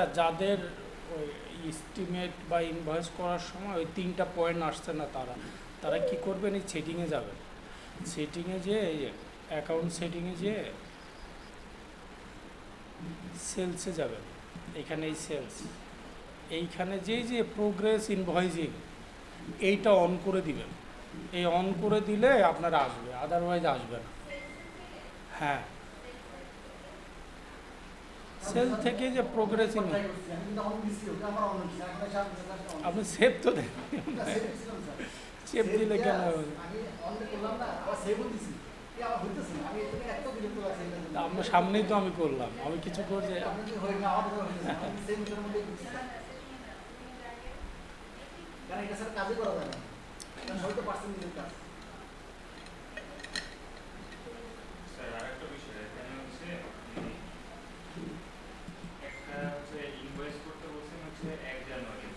আচ্ছা, যাদের ওই এস্টিমেট বা ইনভয়েস করার সময় ওই 3টা পয়েন্ট আসছে না, তারা তারা কি করবেন? এই সেটিংয়ে যাবেন। সেটিংয়ে যেয়ে এই অ্যাকাউন্ট সেটিংয়ে যেয়ে সেলসে যাবেন। এখানে এই সেলস, এইখানে যেই যে প্রোগ্রেস ইনভয়েসিং, এইটা অন করে দিবেন। এই অন করে দিলে আপনার আসবে, আদারওয়াইজ আসবে না। হ্যাঁ, সেল থেকে যে প্রোগ্রেস আপনি সেভ তো দেন, সেভ দিলে কেন হবে? তা আপনার সামনেই তো আমি করলাম, আমি কিছু করছি? স্যার আরেকটা বিষয় এখানে হচ্ছে আপনি একটা হচ্ছে ইনভয়েস করতে বলছেন হচ্ছে 1 জানুয়ারি,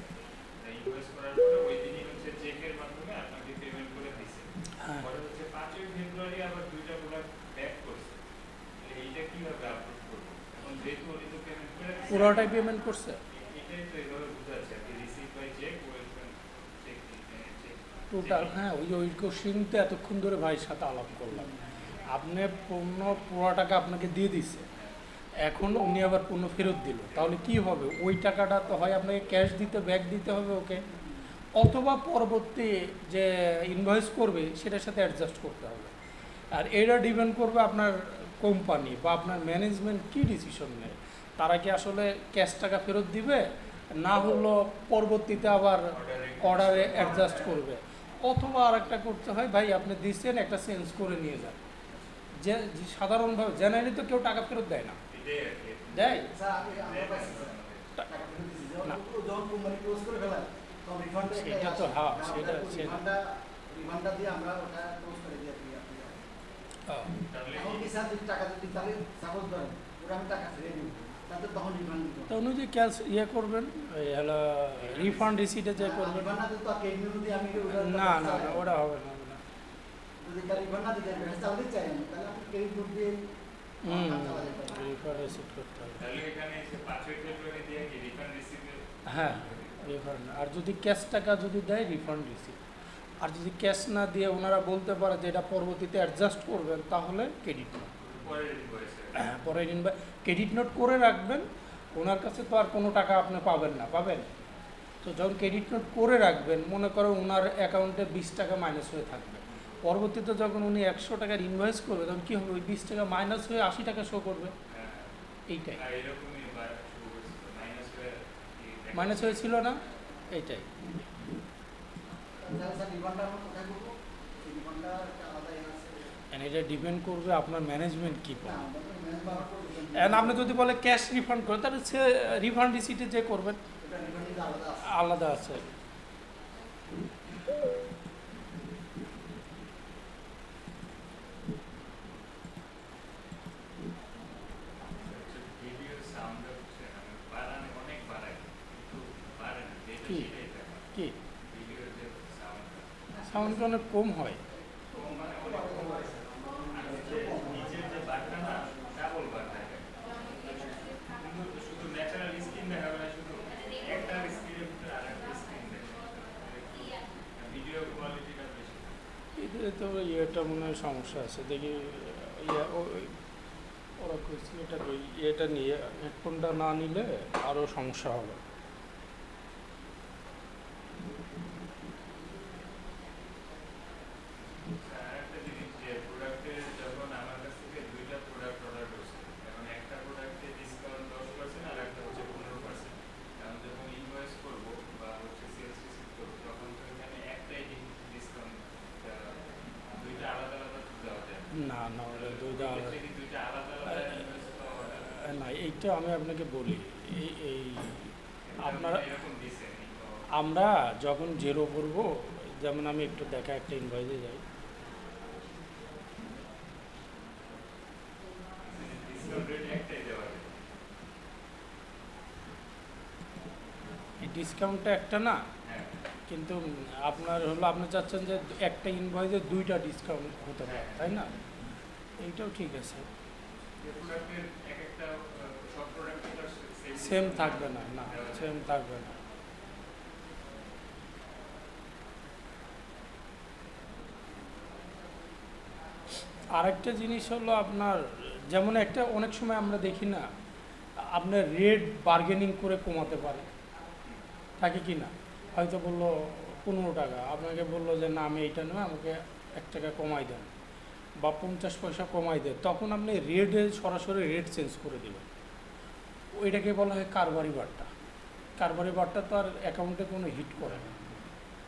ইনভয়েস করার পরে ওই দিনই হচ্ছে চেকের মাধ্যমে আপনাকে পেমেন্ট করে দিছে। হ্যাঁ, পরে হচ্ছে 5 ফেব্রুয়ারি আবার 2টা প্রোডাক্ট ব্যাক করছে। এইটা কিভাবে আপলোড করবো? এখন যেহেতু উনি তো পেমেন্ট করে দিছে, পুরোটাই পেমেন্ট করছে এটাই তো এইভাবে বোঝাচ্ছে আর কি, receive by cheque, welcome cheque, cheque total. হ্যাঁ, ওই যে ওই কোশ্চিনতে এতক্ষণ ধরে ভাইয়ের সাথে আলাপ করলাম। আপনি পণ্য পুরো টাকা আপনাকে দিয়ে দিচ্ছে, এখন উনি আবার পণ্য ফেরত দিল, তাহলে কি হবে? ওই টাকাটা তো হয় আপনাকে ক্যাশ দিতে, ব্যাক দিতে হবে ওকে, অথবা পরবর্তী যে ইনভয়েস করবে সেটার সাথে অ্যাডজাস্ট করতে হবে। আর এটা ডিপেন্ড করবে আপনার কোম্পানি বা আপনার ম্যানেজমেন্ট কী ডিসিশন নেয়। তারা কি আসলে ক্যাশ টাকা ফেরত দিবে, না হলো পরবর্তীতে আবার অর্ডারে অ্যাডজাস্ট করবে, অথবা আর একটা করতে হয়, ভাই আপনি দিচ্ছেন একটা চেঞ্জ করে নিয়ে যান। যে সাধারণভাবে জেনারেলি তো কেউ টাকা ফেরত দেয় না, এটাই আর কি। দেয় না। সেটা তো হ্যাঁ, সেটা সেটা হ্যাঁ। তো উনি যে ক্যাশ ইয়ে করবেন, হলো রিফান্ড রিসিটে যে করবেন। না না না, ওটা হবে না, হবে না। রিফান্ড রিসিট করতে হবে। তাহলে এখানে এসে 5 ফেব্রুয়ারি দিয়ে কি রিফান্ড রিসিভের? হ্যাঁ, রিফান্ড। আর যদি ক্যাশ টাকা যদি দেয়, রিফান্ড রিসিট। আর যদি ক্যাশ না দিয়ে ওনারা বলতে পারে যে এটা পরবর্তীতে অ্যাডজাস্ট করবেন, তাহলে ক্রেডিট নোট। পরের ইনভয়েসে পরে ক্রেডিট নোট করে রাখবেন। ওনার কাছে তো আর কোনো টাকা আপনি পাবেন না, পাবেন তো যখন ক্রেডিট নোট করে রাখবেন, মনে করো ওনার অ্যাকাউন্টে 20 টাকা মাইনাস হয়ে থাকবে, পরবর্তীতে যখন উনি 100 টাকার ইনভয়েস করবে, তখন কী হবে? ওই 20 টাকা মাইনাস হয়ে 80 টাকা শো করবে। এইটাই এরকমই শুরু করেছিল, মাইনাস হয়ে মাইনাস হয়েছিল না, এইটাই। And এটা ডিপেন্ড করবে আপনার ম্যানেজমেন্ট কী বলে। অ্যান্ড আপনি যদি বলে ক্যাশ রিফান্ড করেন, তাহলে সে রিফান্ড রিসিটে যে করবেন আলাদা আছে। ভিডিওর সাউন্ড হচ্ছে বাড়ানো, অনেক বাড়ায় কিন্তু বাড়ে না, যেটা কি সেটাই থাকে। কি ভিডিওর যে সাউন্ড সাউন্ডটা অনেক কম হয়। কম মানে অনেক কম হয়। আর হচ্ছে নিচের যে বারটা না, ডাবল বার থাকে, কিন্তু শুধু ন্যাচারাল স্ক্রিন দেখাবে না, শুধু একটা স্ক্রিনের ভিতরে আরেকটা স্ক্রিন দেখাবে, ভিডিও কোয়ালিটিটা বেশি। এতে তো ইয়েটা মনে হয় সমস্যা আছে, দেখি। ইয়ে ওরা কইছে এটা ইয়েটা নিয়ে হেডফোনটা না নিলে আরও সমস্যা হবে। আরেকটা জিনিস, যে প্রোডাক্টের যখন আমার কাছ থেকে 2টা প্রোডাক্ট অর্ডার করছে, এখন একটা প্রোডাক্টে ডিসকাউন্ট 10% আর একটা হচ্ছে 15%। আমি যখন ইনভয়েস করবো বা হচ্ছে সেলস রিসিভ করবো, তখন তো এখানে একটাই ডিসকাউন্ট, 2টা আলাদা আলাদা দেওয়া যায় না না, ওটা দুইটা এক্ষেত্রে কি 2টা আলাদা আলাদা ইনভয়েস পাওয়া যাবে? না, এইটা আমি আপনাকে বলি। এই আপনারা, এরকম দিছে আমরা যখন জেরো করব, যেমন আমি একটু দেখা একটা ইনভয়েসে যাই, ডিসকাউন্ট রেট একটাই দেওয়া যায়। এই ডিসকাউন্টটা একটা না, হ্যাঁ কিন্তু আপনার হলো আপনি চাচ্ছেন যে একটা ইনভয়েসে 2টা ডিসকাউন্ট হতে পারে, তাই না? এইটাও ঠিক আছে। যে প্রোডাক্টের এক একটা, সব প্রোডাক্টের সেম থাকবে না, না সেম থাকবে না। আরেকটা জিনিস হলো আপনার, যেমন একটা অনেক সময় আমরা দেখি না, আপনার রেট বার্গেনিং করে কমাতে পারে, থাকে কি না? হয়তো বললো 15 টাকা, আপনাকে বললো যে না আমি এইটা নেব, আমাকে 1 টাকা কমাই দেন বা 50 পয়সা কমাই দেন, তখন আপনি রেটে সরাসরি রেট চেঞ্জ করে দেবেন। ওইটাকে বলা হয় কারবারি বাট্টা। কারবারি বাট্টা তো আর অ্যাকাউন্টে কোনো হিট করে না,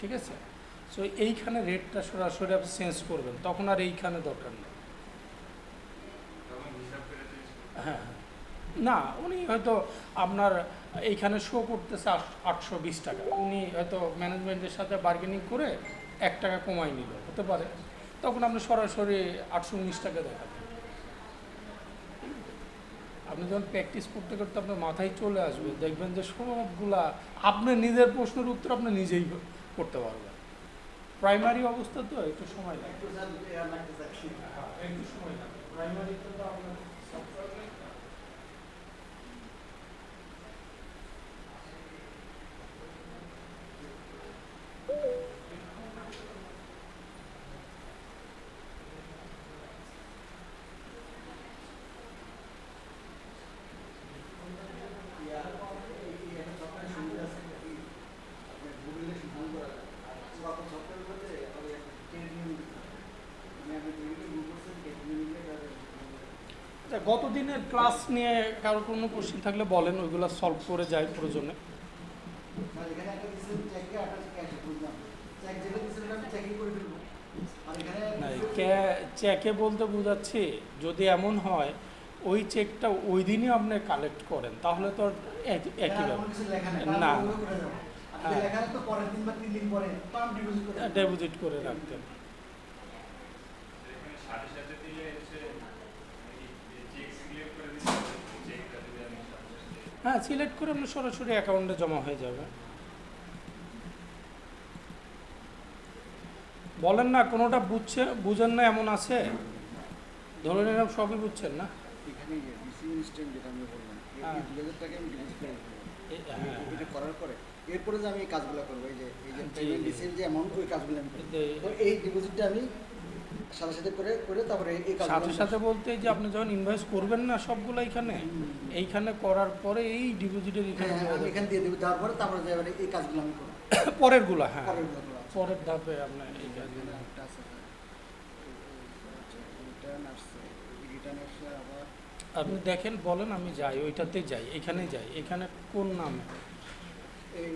ঠিক আছে? সো এইখানে রেটটা সরাসরি আপনি চেঞ্জ করবেন, তখন আর এইখানে দরকার নেই। তখন হিসাব করে চেঞ্জ করতে হ্যাঁ হ্যাঁ। না, উনি হয়তো আপনার এইখানে শো করতেছে 820 টাকা, উনি হয়তো ম্যানেজমেন্টের সাথে বার্গেনিং করে 1 টাকা কমাই নিল, হতে পারে, তখন আপনি সরাসরি 819 টাকা দেখাবেন। আপনি যখন প্র্যাকটিস করতে করতে আপনার মাথায় চলে আসবে, দেখবেন যে সবগুলা আপনার নিজের প্রশ্নের উত্তর আপনি নিজেই করতে পারবেন। প্রাইমারি অবস্থা তো একটু সময় লাগে। হ্যাঁ, একটু সময় লাগে প্রাইমারিতে তো আপনার গত দিনের ক্লাস নিয়ে কারোর কোনো কোশ্চেন থাকলে বলেন, ওইগুলো সলভ করে যায় প্রয়োজনে। না, চেকে বলতে বোঝাচ্ছি, যদি এমন হয় ওই চেকটা ওই দিনই আপনি কালেক্ট করেন, তাহলে তো আর একই ব্যাপার না। হ্যাঁ, ডিপোজিট করে রাখতেন। এখানে সাথে সাথে দিলে হচ্ছে চেক সিলেক্ট করে দিতে হবে, চেকটা যদি আমি সাথে সাথে হ্যাঁ, সিলেক্ট করে আপনি সরাসরি অ্যাকাউন্টে জমা হয়ে যাবে। বলেন না, কোনোটা বুঝেন না এমন আছে? ধরে নিলাম সবই বুঝছেন না। এখানে রিসিভ ইনস্ট্যান্ট যেটা আমি বললাম, হ্যাঁ। এই 2000 টাকা আমি ডিপোজিট করে দেবো। হ্যাঁ, এটা করার পরে এরপরে যে আমি এই কাজগুলো করবো, এই যে জি, পেমেন্ট জি। রিসিভ যে অ্যামাউন্ট, ওই কাজগুলো আমি করবো। এই- তো এই ডিপোজিটটা আমি সাথে সাথে করে তারপরে এই কাজগুলো সাথে আমি সাথে বলতে যে আপনি যখন ইনভয়েস করবেন না সবগুলো এইখানে, এইখানে করার পরে এই ডিপোজিটের হ্যাঁ, এখানে হ্যাঁ, আমি এখানে দিয়ে দেবো, দেওয়ার পরে তারপরে যে এবারে এই কাজগুলো আমি করবো, পরেরগুলো, হ্যাঁ পরেরগুলো করবো। পরের ধাপে আপনার এই কাজগুলো। এখানে একটা আছে রিটার্ন আসছে, রিটার্ন আসলে আবার আপনি দেখেন, বলেন, আমি যাই ওইটাতে যাই, এখানে যাই, এখানে কোন নামে? এই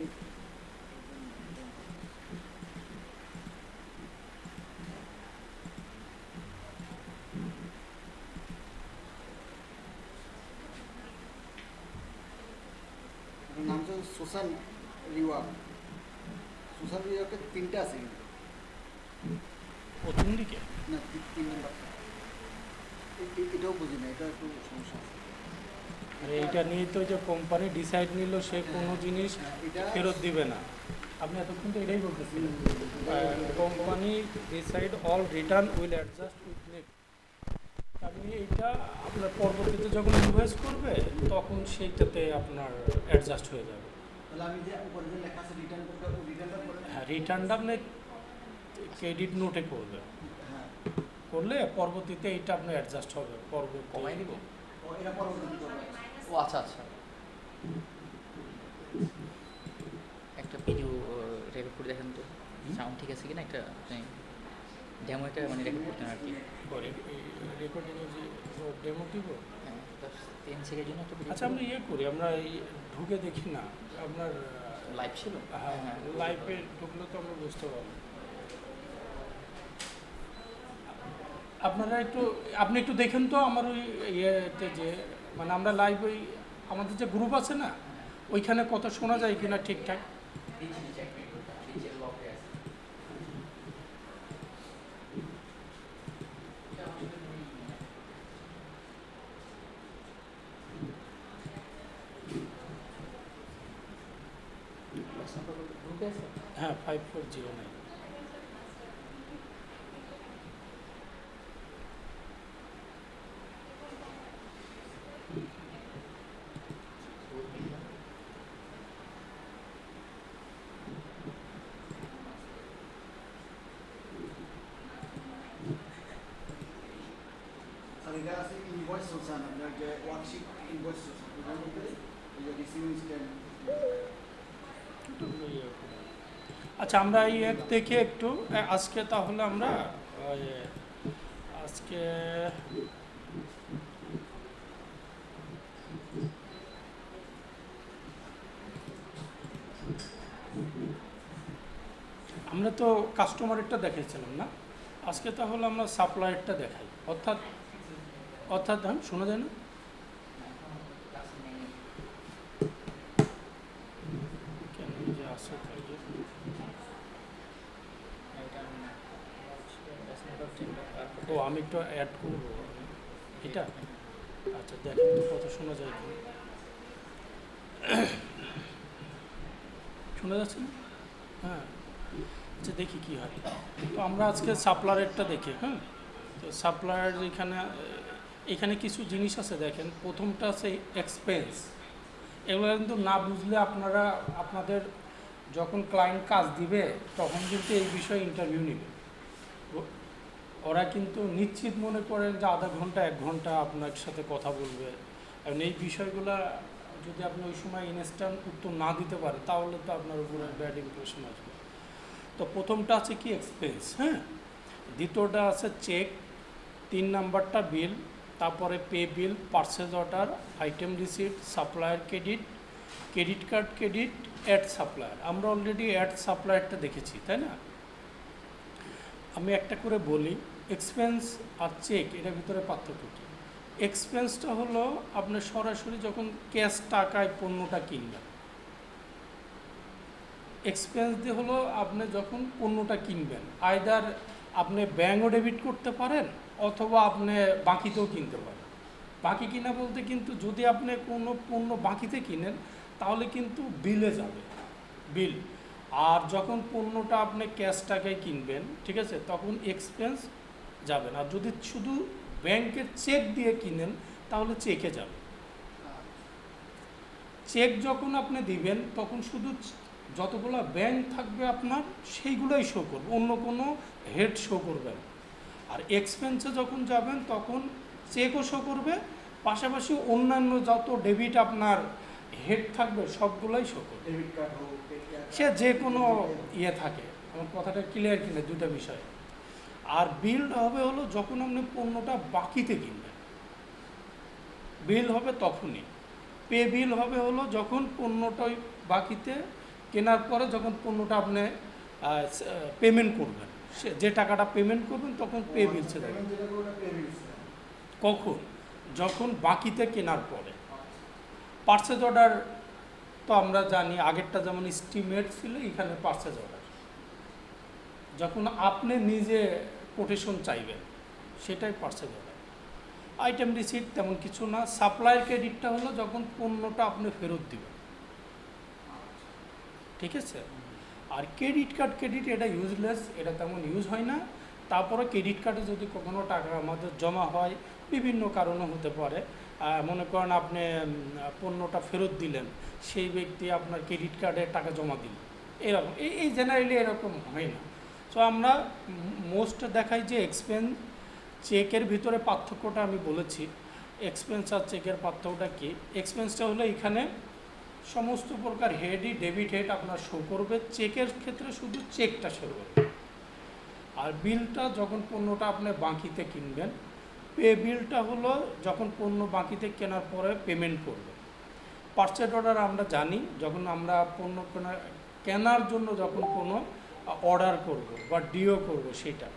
ওটার নাম হচ্ছে সোশ্যাল রিওয়ার্ড। সোশ্যাল রিওয়ার্ডের 3টা আছে কিন্তু, প্রথম দিকে না 3 নাম্বার। এটাও বুঝি না, এটা একটু সমস্যা আছে। আর এইটা নিয়ে তো যে কোম্পানি ডিসাইড নিল সে কোনো জিনিস এটা ফেরত দিবে না, আপনি এতক্ষণ তো এটাই বলতেছিলেন। Company decide all return will adjust with net. আপনি এইটা আপনার পরবর্তীতে যখন ইনভয়েস করবে তখন সেইটাতে আপনার অ্যাডজাস্ট হয়ে যাবে। তাহলে আমি যে উপরে যে লেখা আছে রিটার্ন করতে, ওই রিটার্নটা করে হ্যাঁ, রিটার্নটা আপনি ক্রেডিট নোটে করবে, হ্যাঁ, করলে পরবর্তীতে এইটা আপনার অ্যাডজাস্ট হবে পরবর্তী। কমাই দিব? ও এটা পরবর্তী করবে। ও আচ্ছা আচ্ছা, একটা ভিডিও রেকর্ড করে দেখেন তো, সাউন্ড ঠিক আছে কিনা, একটা ডেমো একটা মানে রেকর্ড করতেন আর কি। রেকর্ডিংয়ে যে ডেমো দিব। হ্যাঁ, 10 সেকেন্ডের জন্য একটা ভিডিও। আচ্ছা, আমরা ইয়ে করি, আমরা ঢুকে দেখি না আপনার। লাইভ ছিল? হ্যাঁ, লাইভে ঢুকলে তো আমরা বুঝতে পারবো। আপনারা একটু, আপনি একটু দেখেন তো আমার ওই ইয়েতে, যে মানে আমরা লাইভ ওই আমাদের যে গ্রুপ আছে না, ওইখানে কথা শোনা যায় কিনা ঠিকঠাক। গ্রুপে আছে? হ্যাঁ, 5409। যে ওয়ার্কশিট ইনভয়েস ওটার মধ্যে এই যে রিসিভিং স্ট্যান্ড আচ্ছা, আমরা এই এক দেখে একটু আজকে তাহলে আমরা আজকে আমরা তো কাস্টমারেরটা দেখাইছিলাম না, আজকে তাহলে আমরা সাপ্লায়ারটা দেখাই। অর্থাৎ অর্থাৎ শোনা যায় না? কেন যে আছে তাই যে ও আমি একটু অ্যাড করবো এটা। আচ্ছা দেখেন তো কত শোনা যায় কি শোনা যাচ্ছে না? হ্যাঁ, আচ্ছা দেখি কি হয়। তো আমরা আজকে সাপ্লায়ারটা দেখি। হ্যাঁ, তো সাপ্লায়ার এখানে কিছু জিনিস আছে দেখেন। প্রথমটা আছে এক্সপেন্স। এগুলো কিন্তু না বুঝলে আপনাদের যখন ক্লায়েন্ট কাজ দিবে তখন কিন্তু এই বিষয়ে ইন্টারভিউ নেবে। ওরা কিন্তু নিশ্চিত মনে করেন যে আধা ঘন্টা 1 ঘন্টা আপনার সাথে কথা বলবে, এবং এই বিষয়গুলো যদি আপনি ওই সময় ইনস্ট্যান্ট উত্তর না দিতে পারেন তাহলে তো আপনার উপরে ব্যাড ইমপ্রেশন আসবে। তো প্রথমটা আছে কি এক্সপেন্স। হ্যাঁ, দ্বিতীয়টা আছে চেক, 3 নাম্বারটা বিল, তারপরে pay bill, purchase order, item receipt, supplier credit, credit card credit, add supplier. আমরা অলরেডি অ্যাড সাপ্লায়ারটা দেখেছি, তাই না? আমি একটা করে বলি, এক্সপেন্স আর চেক এটার ভিতরে পার্থক্য কী? এক্সপেন্সটা হলো আপনি সরাসরি যখন ক্যাশ টাকায় পণ্যটা কিনবেন। এক্সপেন্স দিয়ে হলো আপনি যখন পণ্যটা কিনবেন, আইদার আপনি ব্যাঙ্কও ডেবিট করতে পারেন অথবা আপনি বাকিতেও কিনতে পারেন। বাকি কিনা বলতে কিন্তু যদি আপনি কোনো পণ্য বাকিতে কিনেন তাহলে কিন্তু বিলে যাবে, বিল। আর যখন পণ্যটা আপনি ক্যাশ টাকায় কিনবেন, ঠিক আছে, তখন এক্সপেন্স যাবে না। আর যদি শুধু ব্যাংকের চেক দিয়ে কিনেন তাহলে চেকে যাবে। চেক যখন আপনি দিবেন তখন শুধু যতগুলো ব্যাংক থাকবে আপনার সেইগুলোই শো করবে, অন্য কোনো হেড শো করবে না। আর এক্সপেন্সে যখন যাবেন তখন চেকও শো করবে, পাশাপাশি অন্যান্য যত ডেবিট আপনার হেড থাকবে সবগুলোই শো করবে। ডেবিট কার্ড হোক, সে যে কোনো ইয়ে থাকে। আমার কথাটা ক্লিয়ার কিনা? দুটা বিষয়। আর বিল হবে হলো যখন আপনি পণ্যটা বাকিতে কিনবেন, বিল হবে তখনই। পে বিল হবে হলো যখন পণ্যটা বাকিতে কেনার পরে যখন পণ্যটা আপনি পেমেন্ট করবেন, সে যে টাকাটা পেমেন্ট করবেন তখন পে বিলসে যাবে। কখন? যখন বাকিতে কেনার পরে। পারচেজ অর্ডার তো আমরা জানি, আগেরটা যেমন স্টিমেট ছিল, এখানে পারচেজ অর্ডার যখন আপনি নিজে কোটেশন চাইবেন সেটাই পারচেজ অর্ডার। আইটেম রিসিট তেমন কিছু না। সাপ্লায়ার ক্রেডিটটা হলো যখন পণ্যটা আপনি ফেরত দিবেন, ঠিক আছে। আর ক্রেডিট কার্ড ক্রেডিট এটা ইউজলেস, এটা তেমন ইউজ হয় না। তারপরে ক্রেডিট কার্ডে যদি কখনো টাকা আমাদের জমা হয়, বিভিন্ন কারণে হতে পারে, মনে করেন আপনি পণ্যটা ফেরত দিলেন, সেই ব্যক্তি আপনার ক্রেডিট কার্ডে টাকা জমা দিল, এরকম এই জেনারেলি এরকম হয় না। সো আমরা মোস্ট দেখাই যে এক্সপেন্স চেকের ভিতরে পার্থক্যটা আমি বলেছি। এক্সপেন্স আর চেকের পার্থক্যটা কী? এক্সপেন্সটা হলো এখানে সমস্ত প্রকার হেডই ডেবিট হেড আপনার শো করবে, চেকের ক্ষেত্রে শুধু চেকটা শো করবে। আর বিলটা যখন পণ্যটা আপনি বাকিতে কিনবেন, পে বিলটা হলো যখন পণ্য বাকিতে কেনার পরে পেমেন্ট করবে। পারচেজ অর্ডার আমরা জানি যখন আমরা পণ্য কেনার জন্য যখন কোনো অর্ডার করব বা ডিও করব সেটা।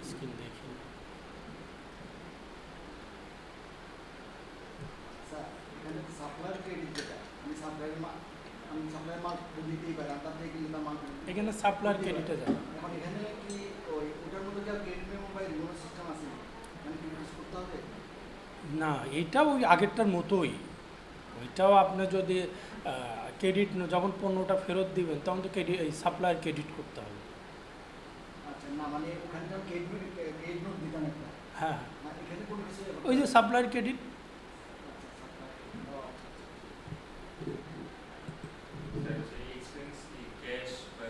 স্ক্রিন দেখি। স্যার এখানে সাপ্লায়ার ক্রেডিট যেটা, আমি সাপ্লায়ার মাল দিতেই পারি, আপনার থেকে কিন্তু তার মাল এখানে সাপ্লায়ার ক্রেডিটে যাবে। এখন এখানে কি ওটার মধ্যে কি ক্রেডিট মেমো বা রিমোট সিস্টেম আছে, মানে কি ইউজ করতে হবে? না, এইটাও ওই আগেরটার মতোই। ওইটাও আপনি যদি ক্রেডিট যখন পণ্যটা ফেরত দিবেন তখন তো ক্রেডিট এই সাপ্লায়ার ক্রেডিট করতে হবে। আচ্ছা, না মানে ওখানে তো ক্রেডিট নোট দিতাম একটা, হ্যাঁ, না এখানে কোনো কিছু ওই যে সাপ্লায়ার ক্রেডিট। এক্সপেন্স কি ক্যাশ বা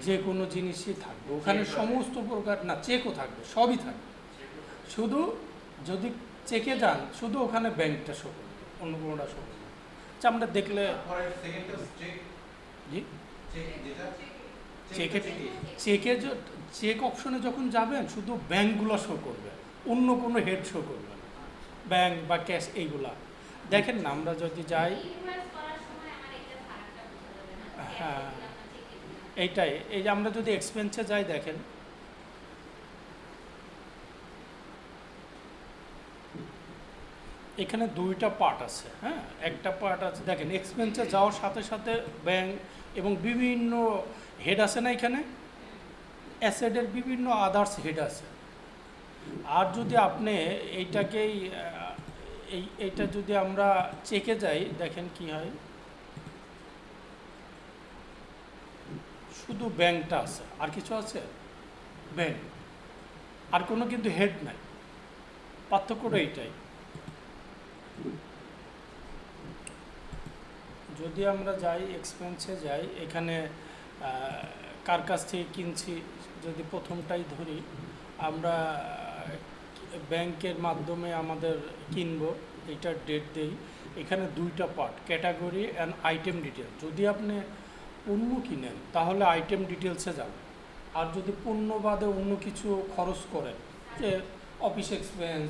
যে কোনো জিনিসই থাকবে ওখানে, সমস্ত প্রকার না চেকও থাকবে, সবই থাকবে। শুধু যদি চেকে যান শুধু ওখানে ব্যাংকটা শো করবে, অন্য কোনোটা শো করবে। আচ্ছা, আমরা দেখলে জি চেকে চেক অপশনে যখন যাবেন শুধু ব্যাংকগুলো শো করবে, অন্য কোনো হেড শো করবে না, ব্যাংক বা ক্যাশ এইগুলা। দেখেন না আমরা যদি যাই, হ্যাঁ এইটাই, এই যে আমরা যদি এক্সপেন্সে যাই দেখেন এখানে দুইটা পার্ট আছে। হ্যাঁ, একটা পার্ট আছে দেখেন এক্সপেন্সে যাওয়ার সাথে সাথে ব্যাংক এবং বিভিন্ন হেড আছে না, এখানে অ্যাসেটের বিভিন্ন আদার্স হেড আছে। আর যদি আপনি এইটাকেই এইটা যদি আমরা চেকে যাই দেখেন কি হয়, শুধু ব্যাংকটা আছে, আর কিছু আছে ব্যাংক, আর কোনো কিন্তু হেড নাই, পার্থক্যটা এইটাই। যদি আমরা যাই এক্সপেন্সে যাই, এখানে কার কাছ থেকে কিনছি যদি প্রথমটাই ধরি, আমরা ব্যাংকের মাধ্যমে আমাদের কিনবো, এইটার ডেট দেই। এখানে দুইটা part, category and item detail. যদি আপনি পণ্য কিনেন তাহলে আইটেম ডিটেলসে যাবেন, আর যদি পণ্য বাদে অন্য কিছু খরচ করেন, যে অফিস এক্সপেন্স,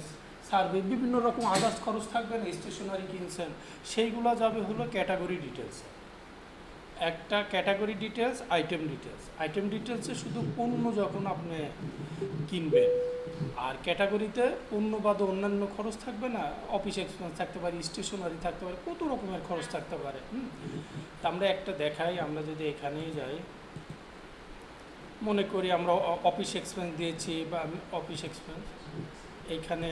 সার্ভে, বিভিন্ন রকম আদার্স খরচ থাকবে না, স্টেশনারি কিনছেন, সেইগুলো যাবে হলো ক্যাটাগরি ডিটেলসে। একটা category details, item details. Item ডিটেলসে শুধু পণ্য যখন আপনি কিনবেন, আর ক্যাটাগরিতে পণ্য বাদে অন্যান্য খরচ থাকবে না, অফিস এক্সপেন্স থাকতে পারে, স্টেশনারি থাকতে পারে, কত রকমের খরচ থাকতে পারে। তা আমরা একটা দেখাই, আমরা যদি এখানেই যাই, মনে করি আমরা অফিস এক্সপেন্স দিয়েছি বা অফিস এক্সপেন্স, এইখানে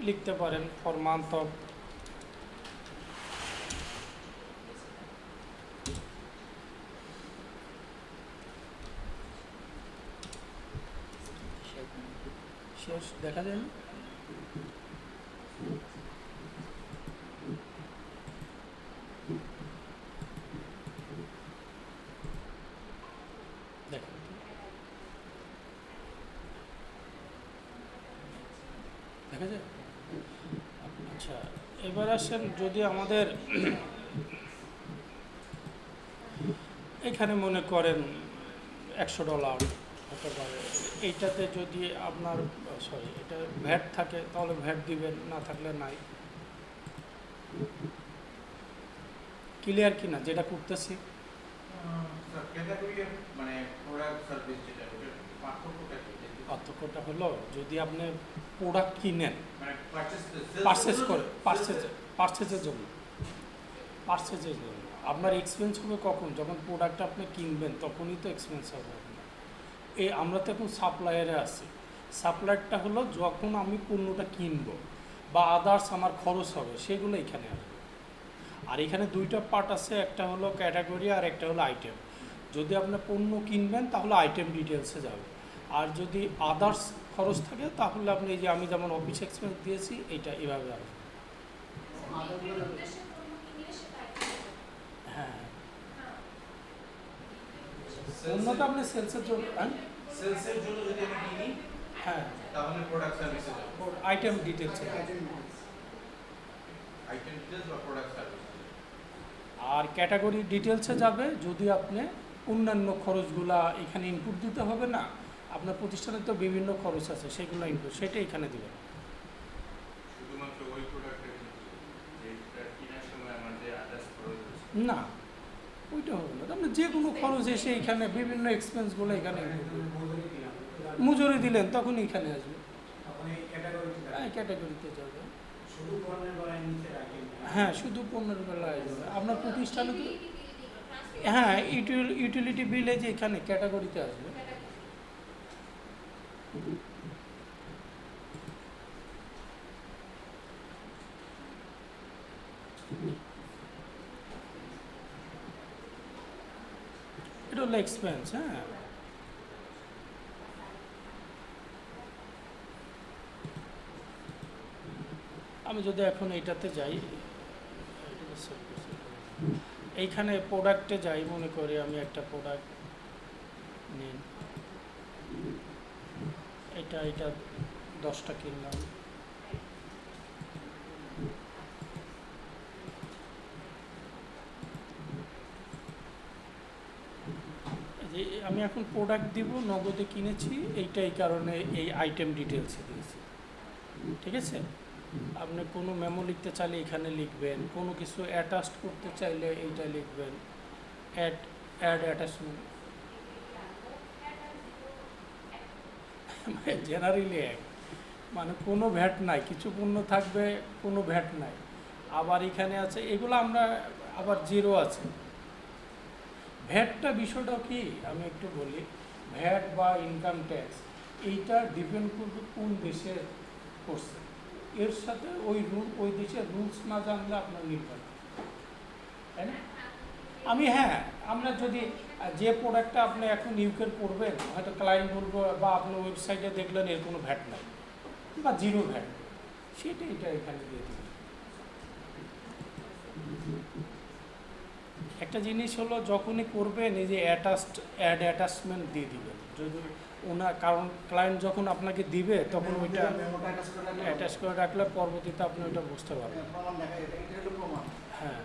লিখতে পারেন ফর মান্থ অফ শেষ, দেখা যায় না? দেখেন দেখা যায়। আচ্ছা, এবার আসেন যদি আমাদের এখানে মনে করেন $100 হতে পারে, এইটাতে যদি আপনার এটা ভ্যাট থাকে তাহলে ভ্যাট দিবেন, না থাকলে নাই। ক্লিয়ার কি না যেটা করতেছি? পার্থক্যটা হলো যদি আপনি প্রোডাক্ট কিনেন পারচেজ করে, পারচেজের জন্য আপনার এক্সপেন্স হবে কখন? যখন প্রোডাক্ট আপনি কিনবেন তখনই তো এক্সপেন্স হবে আপনার। আমরা তো এখন সাপ্লায়ারে আছি, সাপ্লায়ারটা হলো যখন আমি পণ্যটা কিনবো বা আদার্স আমার খরচ হবে সেগুলো এখানে আসবে। আর এখানে দুইটা পার্ট আছে, একটা হলো ক্যাটাগরি আর একটা হলো আইটেম। যদি আপনি পণ্য কিনবেন তাহলে আইটেম ডিটেলসে যাবে, আর যদি আদার্স খরচ থাকে তাহলে আপনি এই যে আমি যেমন অফিস এক্সপেন্স দিয়েছি এইটা এভাবে আসবে। হ্যাঁ, পণ্যটা আপনি সেলসের জন্য, সেলসের জন্য যদি আমি কিনি হ্যাঁ তাহলে প্রোডাক্ট সার্ভিসে যাব, আইটেম ডিটেলসে। আইটেম ডিটেইলস বা প্রোডাক্ট সার্ভিস। আর ক্যাটাগরি ডিটেলসে যাবে যদি আপনি অন্যান্য খরচগুলা এখানে ইনপুট দিতে হবে না, আপনার প্রতিষ্ঠানে তো বিভিন্ন খরচ আছে সেগুলো ইনপুট, সেটা এখানে দেবেন। শুধুমাত্র ওই প্রোডাক্টের যেটা কেনার সময় আমার যে আদার্স খরচ হচ্ছে না, ওইটা হবে না, আপনি যে কোনো খরচ এসে এখানে বিভিন্ন এক্সপেন্সগুলো এখানে মজুরি দিলেন তখন এখানে আসবে, হ্যাঁ ক্যাটাগরিতে যাবে। হ্যাঁ, শুধু পণ্যের বেলায় আসবে আপনার প্রতিষ্ঠানে তো, হ্যাঁ ইউটিলিটি বিলে যে এখানে ক্যাটাগরিতে আসবে। এটা হলো এক্সপেন্স। হ্যাঁ, আমি যদি এখন এইটাতে যাই, এইখানে প্রোডাক্টে যাই, মনে করি আমি একটা প্রোডাক্ট এটা 10টা কিনলাম। এই যে আমি এখন প্রোডাক্ট দিব, নগদে কিনেছি, এইটা এই কারণে এই আইটেম ডিটেলসে দিয়েছি। ঠিক আছে, আপনি কোনো মেমো লিখতে চাইলে এখানে লিখবেন, কোনো কিছু অ্যাটাচড করতে চাইলে এইটা লিখবেন, অ্যাড অ্যাটাচমেন্ট, জেনারেলি এক, মানে কোনো ভ্যাট নাই, কিছু পণ্য থাকবে কোনো ভ্যাট নাই। আবার এখানে আছে এগুলো আমরা আবার জিরো আছে। ভ্যাটটা বিষয়টা কি আমি একটু বলি, ভ্যাট বা ইনকাম ট্যাক্স এইটা ডিপেন্ড করবে কোন দেশে করছে, এর সাথে ওই দেশের রুলস না জানলে আপনার নির্ভর, তাই না? আমরা যদি যে প্রোডাক্টটা আপনি এখন ইউকের করবেন, হয়তো ক্লায়েন্ট বলবো বা আপনি ওয়েবসাইটে দেখলেন এর কোনো ভ্যাট নাই বা জিরো ভ্যাট, সেটা এটা এখানে দিয়ে দেবেন। একটা জিনিস হলো যখনই করবেন এই যে অ্যাটাচমেন্ট দিয়ে দিবেন, যদি কারণ ক্লায়েন্ট যখন আপনাকে দিবে তখন ওইটা অ্যাটাচ করে রাখলে পরবর্তীতে আপনি ওইটা বুঝতে পারবেন। প্রমাণ দেখা এটা হলো প্রমাণ। হ্যাঁ,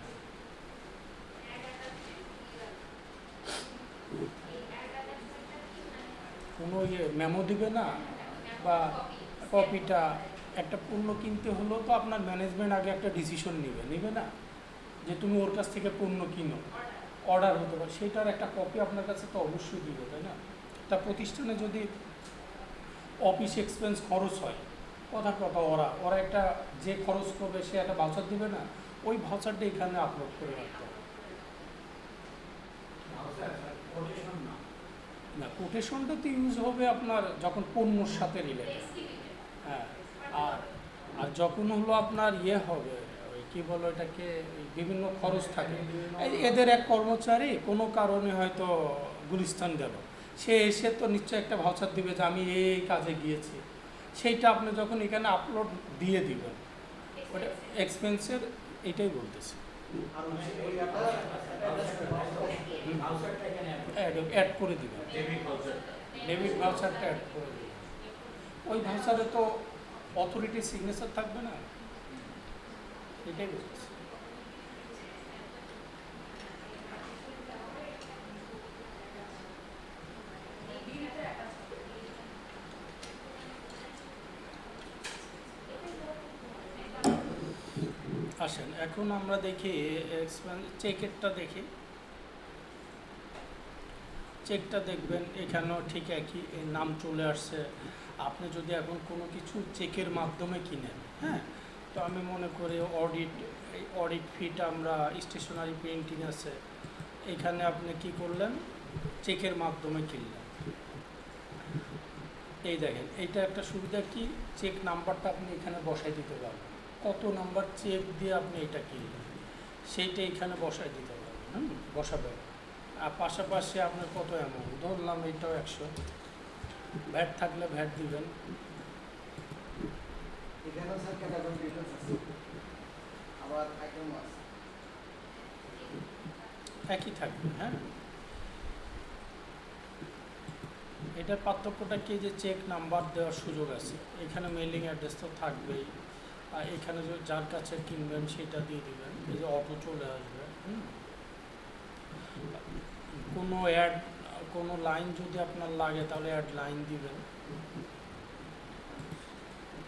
কোনো মেমো দিবে না বা কপিটা, একটা পণ্য কিনতে হলেও তো আপনার ম্যানেজমেন্ট আগে একটা ডিসিশন নিবে না যে তুমি ওর কাছ থেকে পণ্য কিনো, অর্ডার হতে পারে, সেটার একটা কপি আপনার কাছে তো অবশ্যই দিবে, তাই না? তা প্রতিষ্ঠানে যদি অফিস এক্সপেন্স খরচ হয়, কথা ওরা একটা যে খরচ করবে সে একটা ভাউচার দিবে না, ওই ভাউচারটা এখানে আপলোড করে রাখতে হবে। না, কোটেশনটা তো ইউজ হবে আপনার যখন পণ্যর সাথে রিলেটেড। হ্যাঁ, আর যখন হলো আপনার হবে ওই কী বলো এটাকে, বিভিন্ন খরচ থাকে, এদের এক কর্মচারী কোনো কারণে হয়তো গুলিস্তান গেল, সে এসে তো নিশ্চয়ই একটা ভাউচার দিবে যে আমি এই কাজে গিয়েছি, সেইটা আপনি যখন এখানে আপলোড দিয়ে দিবেন, ওটা এক্সপেন্সের, এটাই বলতেছি। অ্যাড করে দিবেন, ডেবিট ভাউচারটা অ্যাড করে দিবেন। ওই ভাউচারে তো অথরিটির সিগনেচার থাকবে না, এটাই বলতেছি। আসেন এখন আমরা দেখি চেকেরটা দেখি। চেকটা দেখবেন এখানেও ঠিক একই নাম চলে আসছে। আপনি যদি এখন কোনো কিছু চেকের মাধ্যমে কিনেন, হ্যাঁ, তো আমি মনে করি অডিট ফিটা আমরা স্টেশনারি প্রিন্টিং আছে, এখানে আপনি কি করলেন, চেকের মাধ্যমে কিনলেন। এই দেখেন এইটা একটা সুবিধা কি, চেক নাম্বারটা আপনি এখানে বসাই দিতে পারবেন, কত নাম্বার চেক দিয়ে আপনি এটা কিনলেন সেইটা এখানে বসাই দিতে পারবেন, বসাবেন। আর পাশাপাশি আপনার কত অ্যামাউন্ট ধরলাম, এইটাও 100, ভ্যাট থাকলে ভ্যাট দিবেন। এখানেও স্যার ক্যাটাগরি ডিটেইলস আছে, আবার আইটেম আছে, একই থাকবে। হ্যাঁ, এটার পার্থক্যটা কি, যে চেক নাম্বার দেওয়ার সুযোগ আছে, এখানে মেইলিং অ্যাড্রেস তো থাকবেই, আর এখানে যার কাছে কিনবেন সেটা দিয়ে দিবেন, এই যে অটো চলে আসবে। কোনো লাইন যদি আপনার লাগে তাহলে অ্যাড লাইন দিবেন,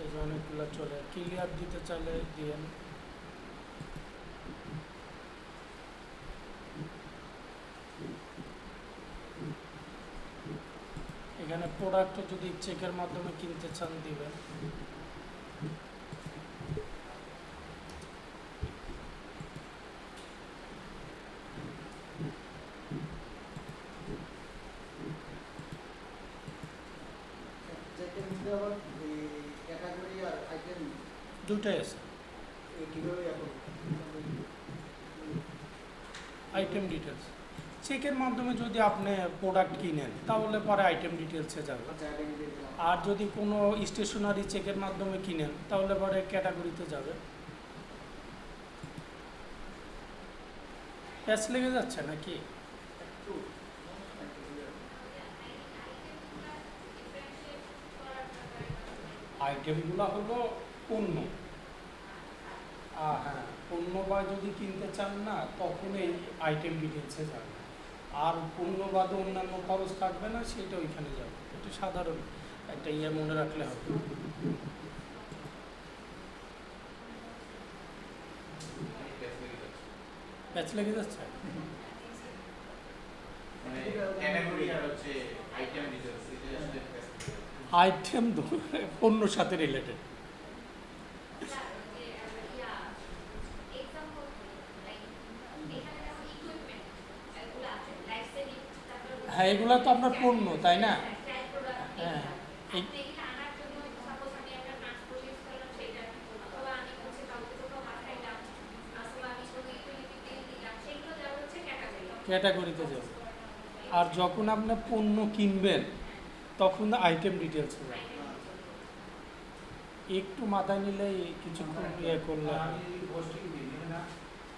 এই যে অনেকগুলো চলে, ক্লিয়ার দিতে চাইলে দিবেন। এখানে প্রোডাক্ট যদি চেকের মাধ্যমে কিনতে চান দিবেন। চেকের মধ্যে আবার এই ক্যাটাগরি আর আইটেম দুটাই আছে, কীভাবে এখন আইটেম ডিটেলস। চেকের মাধ্যমে যদি আপনি প্রোডাক্ট কিনেন তাহলে পরে আইটেম ডিটেলসে যাবে, আইটেম দিয়ে দিলাম। আর যদি কোনো স্টেশনারি চেকের মাধ্যমে কিনেন তাহলে পরে ক্যাটাগরিতে যাবে। প্যাচ লেগে যাচ্ছে নাকি? একটু আইটেমগুলো হলো পণ্য। হ্যাঁ, পণ্য বা যদি কিনতে চান না তখন এই আইটেম ডিটেলসে যাবে, আর পণ্য বাদে অন্যান্য খরচ থাকবে না, সেটা ওইখানে যাবে। এটা সাধারণ একটা মনে রাখলে হবে। প্যাচ লেগে যাচ্ছে? মানে ক্যাটাগরি আর হচ্ছে আইটেম ডিটেইলস এটা আসলে আইটেম পণ্যর সাথে রিলেটেড। হ্যাঁ, এগুলো তো আপনার পণ্য, তাই না? হ্যাঁ, এই ক্যাটাগরিতে যাবে। আর যখন আপনি পণ্য কিনবেন তখন আইটেম ডিটেলস হবে। একটু মাথায় নিলে কিছুক্ষণ ইয়ে করলে হবে।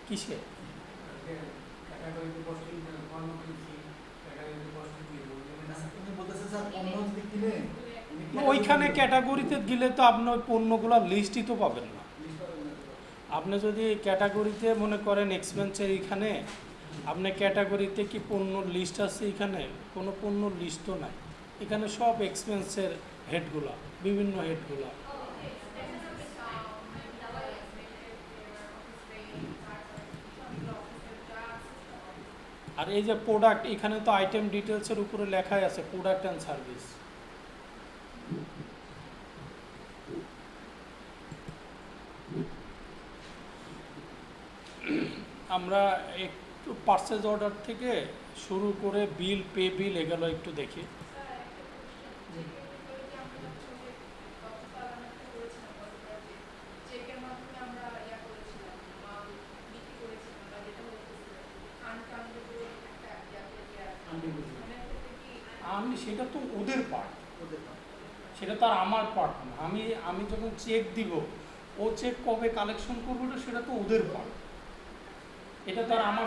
কিসে? উনি বলতেছেন স্যার পণ্য যদি কিনে ওইখানে ক্যাটাগরিতে গেলে তো আপনি ওই পণ্যগুলোর লিস্টই তো পাবেন না। আপনি যদি ক্যাটাগরিতে মনে করেন এক্সপেন্সের এখানে, আপনি ক্যাটাগরিতে কি পণ্যর লিস্ট আছে? এখানে কোনো পণ্যর লিস্টও নাই, এখানে সব এক্সপেন্সের হেডগুলা, বিভিন্ন হেডগুলা। আর এই যে প্রোডাক্ট, এখানে তো আইটেম ডিটেলসের উপরে লেখাই আছে প্রোডাক্ট অ্যান্ড সার্ভিস। আমরা একটু পারচেজ অর্ডার থেকে শুরু করে বিল, পে বিল, এগুলো একটু দেখি। আমি সেটা তো ওদের পার্ট, ওদের পাঠায়। সেটা তো আর আমার পার্ট না। আমি যখন চেক দিব, ও চেক কবে কালেকশন করবে সেটা তো ওদের পার্ট, এটা তো আর আমার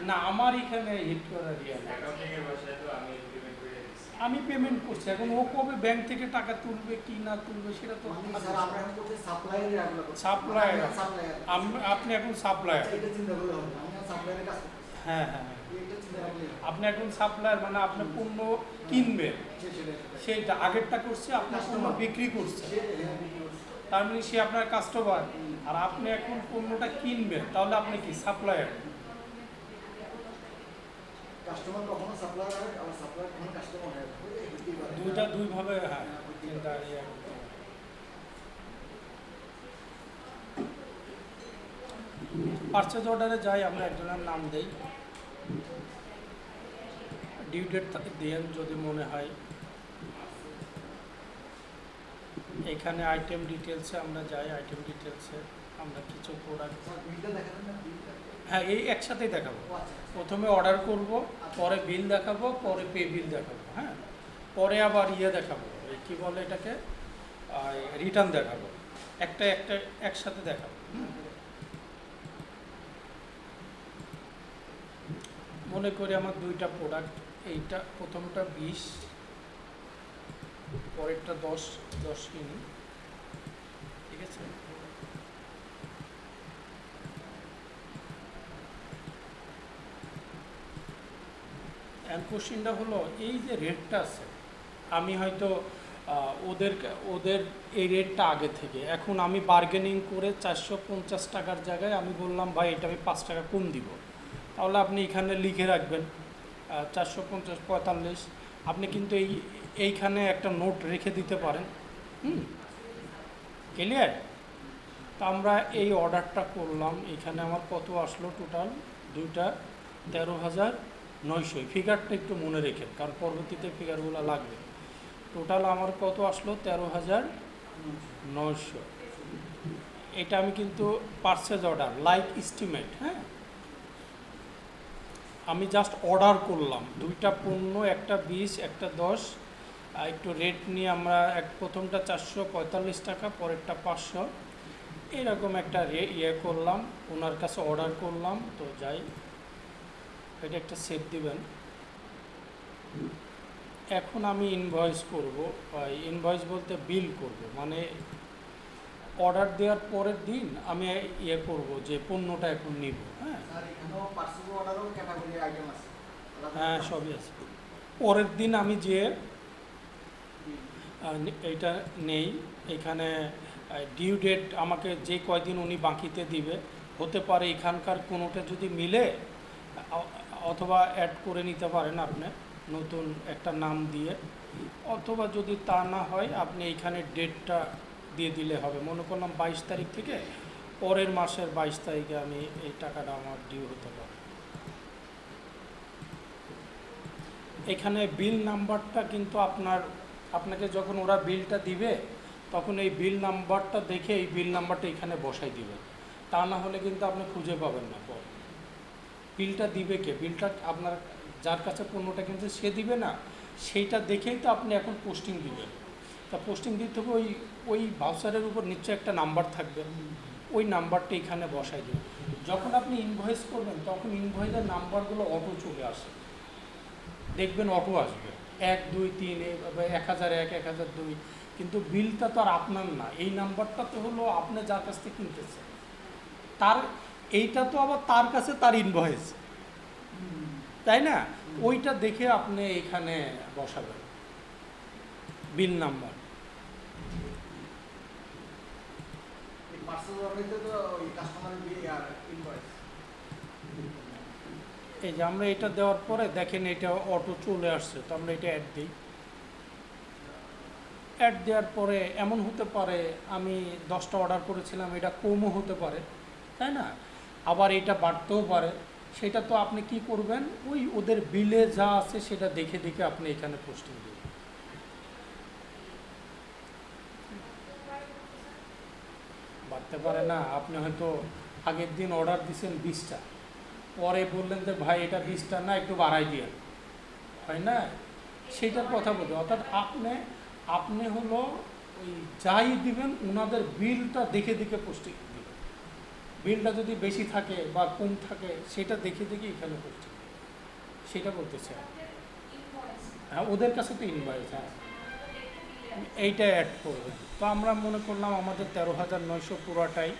না। আমার এখানে হিট করার ইয়ে নেই। অ্যাকাউন্টিংয়ের ভাষায় তো আমি পেমেন্ট করে দিচ্ছি। আমি পেমেন্ট করছি, এখন ও কবে ব্যাংক থেকে টাকা তুলবে কি না তুলবে সেটা তো মানে স্যার আমরা এখন করতে সাপ্লায়ারের এগুলো করছি। সাপ্লায়ার। সাপ্লায়ার। আপনি এখন সাপ্লায়ার। এটা চিন্তা করলে হবে না। আমি সাপ্লায়ারের কাজ করতেছি। হ্যাঁ হ্যাঁ হ্যাঁ। এটা চিন্তা করলে হবে। আপনি এখন সাপ্লায়ার, মানে আপনি পণ্য কিনবেন, সেটাই। সেইটা আগেরটা করছে, আপনার পণ্য বিক্রি করছে, বিক্রি করছি। তার মানে সে আপনার কাস্টমার। আর আপনি এখন পণ্যটা কিনবেন, তাহলে আপনি কি সাপ্লায়ার। কাস্টমার কখনো সাপ্লায়ার হয়, আবার সাপ্লায়ার কখনো কাস্টমার হয়। হতেই পারে। দুইটা দুইভাবে, হ্যাঁ, চিন্তা ইয়ে করতে হবে। পারচেজ অর্ডারে যাই, আমরা একজনের নাম দেই, ডিউ ডেট দেন যদি মনে হয়। এখানে আইটেম ডিটেলসে আমরা যাই, আইটেম ডিটেলসে আমরা কিছু প্রোডাক্ট, স্যার বিলটা দেখাবেন না? বিলটা? হ্যাঁ, এই একসাথেই দেখাবো। ও আচ্ছা। প্রথমে অর্ডার করব, পরে বিল দেখাবো, পরে পে বিল দেখাবো, হ্যাঁ, পরে আবার ইয়ে দেখাবো, এই কী বলে এটাকে, রিটার্ন দেখাবো, একটা একটা একসাথে দেখাবো। মনে করি আমার দুইটা প্রোডাক্ট, এইটা প্রথমটা 20, পরেরটা 10 কিনি, ঠিক আছে। কোশ্চেনটা হলো, এই যে রেটটা আছে, আমি হয়তো ওদের এই রেটটা আগে থেকে, এখন আমি বার্গেনিং করে 450 টাকার জায়গায় আমি বললাম ভাই এটা আমি 5 টাকা কম দিব, তাহলে আপনি এখানে লিখে রাখবেন 450 45। আপনি কিন্তু এইখানে একটা নোট রেখে দিতে পারেন। ক্লিয়ার? তো আমরা এই অর্ডারটা করলাম, এখানে আমার কত আসলো টোটাল, দুইটা 13,900। ফিগারটা একটু মনে রেখেন, কারণ পরবর্তীতে ফিগারগুলো লাগবে। টোটাল আমার কত আসলো 13,900। এটা আমি কিন্তু পারচেজ অর্ডার লাইক এস্টিমেট, হ্যাঁ, আমি জাস্ট অর্ডার করলাম দুইটা পণ্য, একটা 20 একটা 10। একটু রেট নিয়ে আমরা প্রথমটা 445 টাকা, পরেরটা 500, এরকম একটা ইয়ে করলাম, ওনার কাছে অর্ডার করলাম। তো যাই, এটা একটা সেভ দিবেন। এখন আমি ইনভয়েস করব, ইনভয়েস বলতে বিল করব, মানে অর্ডার দেওয়ার পরের দিন আমি ইয়ে করব যে পণ্যটা এখন নিব। হ্যাঁ, স্যার এখানেও পার্সেল অর্ডারও ক্যাটাগরি আইটেম আছে। হ্যাঁ সবই আছে। পরের দিন আমি যে এইটা নেই, এখানে ডিউ ডেট আমাকে যে কয়দিন উনি বাকিতে দিবে, হতে পারে এখানকার কোনোটা যদি মিলে অথবা অ্যাড করে নিতে পারেন আপনি নতুন একটা নাম দিয়ে, অথবা যদি তা না হয় আপনি এইখানে ডেটটা দিয়ে দিলে হবে। মনে করলাম 22 তারিখ থেকে পরের মাসের 22 তারিখে আমি এই টাকাটা আমার ডিউ হতে পারে। এখানে বিল নাম্বারটা কিন্তু আপনাকে যখন ওরা বিলটা দিবে তখন এই বিল নাম্বারটা দেখে এই বিল নাম্বারটা এখানে বসাই দিবেন, তা না হলে কিন্তু আপনি খুঁজে পাবেন না পরে। বিলটা দিবে কে? বিলটা আপনার যার কাছে পণ্যটা কিনছে সে দিবে না, সেইটা দেখেই তো আপনি এখন পোস্টিং দিবেন। তা পোস্টিং দিতে হবে ওই ভাউচারের উপর নিশ্চয় একটা নাম্বার থাকবে, ওই নাম্বারটা এখানে বসাই দেবেন। যখন আপনি ইনভয়েস করবেন তখন ইনভয়েসের নাম্বারগুলো অটো চলে আসে, দেখবেন অটো আসবে 1 2 3 1001 1002, কিন্তু বিলটা তো আর আপনার না, এই নাম্বারটা তো হলো আপনি যার কাছ থেকে কিনতেছে তার, এইটা তো আবার তার কাছে তার ইনভয়েস, তাই না? ওইটা দেখে আপনি এখানে বসাবেন বিল নাম্বার। এই পার্সেল অর্ডারতে তো ওই কাস্টমারের বিল আর ইনভয়েস। এই যে আমরা এটা দেওয়ার পরে দেখেন এটা অটো চলে আসছে, তো আমরা এটা অ্যাড দিই। অ্যাড দেওয়ার পরে এমন হতে পারে আমি 10টা অর্ডার করেছিলাম, এটা কমও হতে পারে, তাই না? আবার এটা বাড়তেও পারে, সেটা তো আপনি কি করবেন, ওই ওদের বিলে যা আছে সেটা দেখে দেখে আপনি এখানে পোস্টিং দেবেন। বাড়তে পারে না, আপনি হয়তো আগের দিন অর্ডার দিয়েছেন 20টা, পরে বললেন যে ভাই এটা 20টা না, একটু বাড়াই দিয়ে, হয় না? সেইটার কথা বলতে, অর্থাৎ আপনি হলো ওই যাই দিবেন ওনাদের বিলটা দেখে দেখে পোস্টিং দিবেন। বিলটা যদি বেশি থাকে বা কম থাকে সেটা দেখে দেখে এখানে পোস্টিং, সেটা বলতে চাই। হ্যাঁ, ওদের কাছে তো ইনভয়েস, হ্যাঁ এইটা অ্যাড করবে। তো আমরা মনে করলাম আমাদের 13,900 পুরাটাই,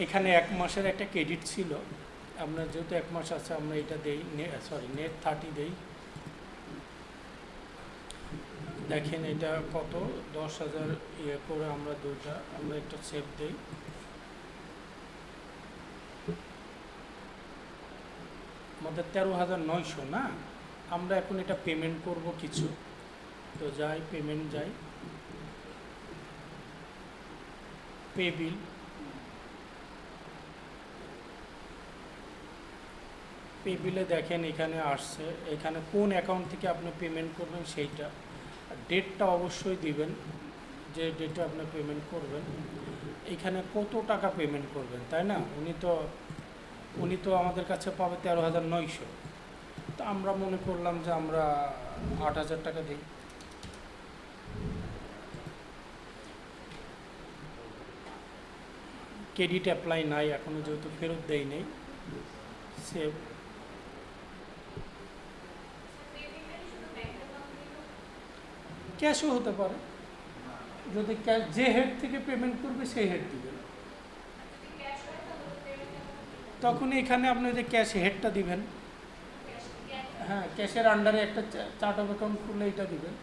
এখানে 1 মাসের একটা ক্রেডিট ছিল, আমরা যেহেতু 1 মাস আছে আমরা এটা দেই, নেট 30 দেই। দেখেন এটা কত, 10,000 ইয়ে করে আমরা দুইটা, আমরা একটা সেভ দেই। আমাদের 13,900 না, আমরা এখন এটা পেমেন্ট করব কিছু, তো যাই পেমেন্ট যাই, পে বিল, পে বিলে দেখেন এখানে আসছে, এখানে কোন অ্যাকাউন্ট থেকে আপনি পেমেন্ট করবেন সেইটা, ডেটটা অবশ্যই দিবেন যে ডেটে আপনি পেমেন্ট করবেন, এখানে কত টাকা পেমেন্ট করবেন, তাই না? উনি তো আমাদের কাছে পাবে 13,900, তো আমরা মনে করলাম যে আমরা 8,000 টাকা দিই। ক্রেডিট অ্যাপ্লাই নাই এখনও, যেহেতু ফেরত দেয় নেই, সেভ। ক্যাশও হতে পারে, যদি ক্যাশ যে হেড থেকে পেমেন্ট করবে সেই হেড দিবে, তখন এখানে আপনি যে ক্যাশ হেডটা দিবেন, হ্যাঁ ক্যাশের আন্ডারে একটা চার্ট অফ অ্যাকাউন্ট খুললে এটা দিবেন।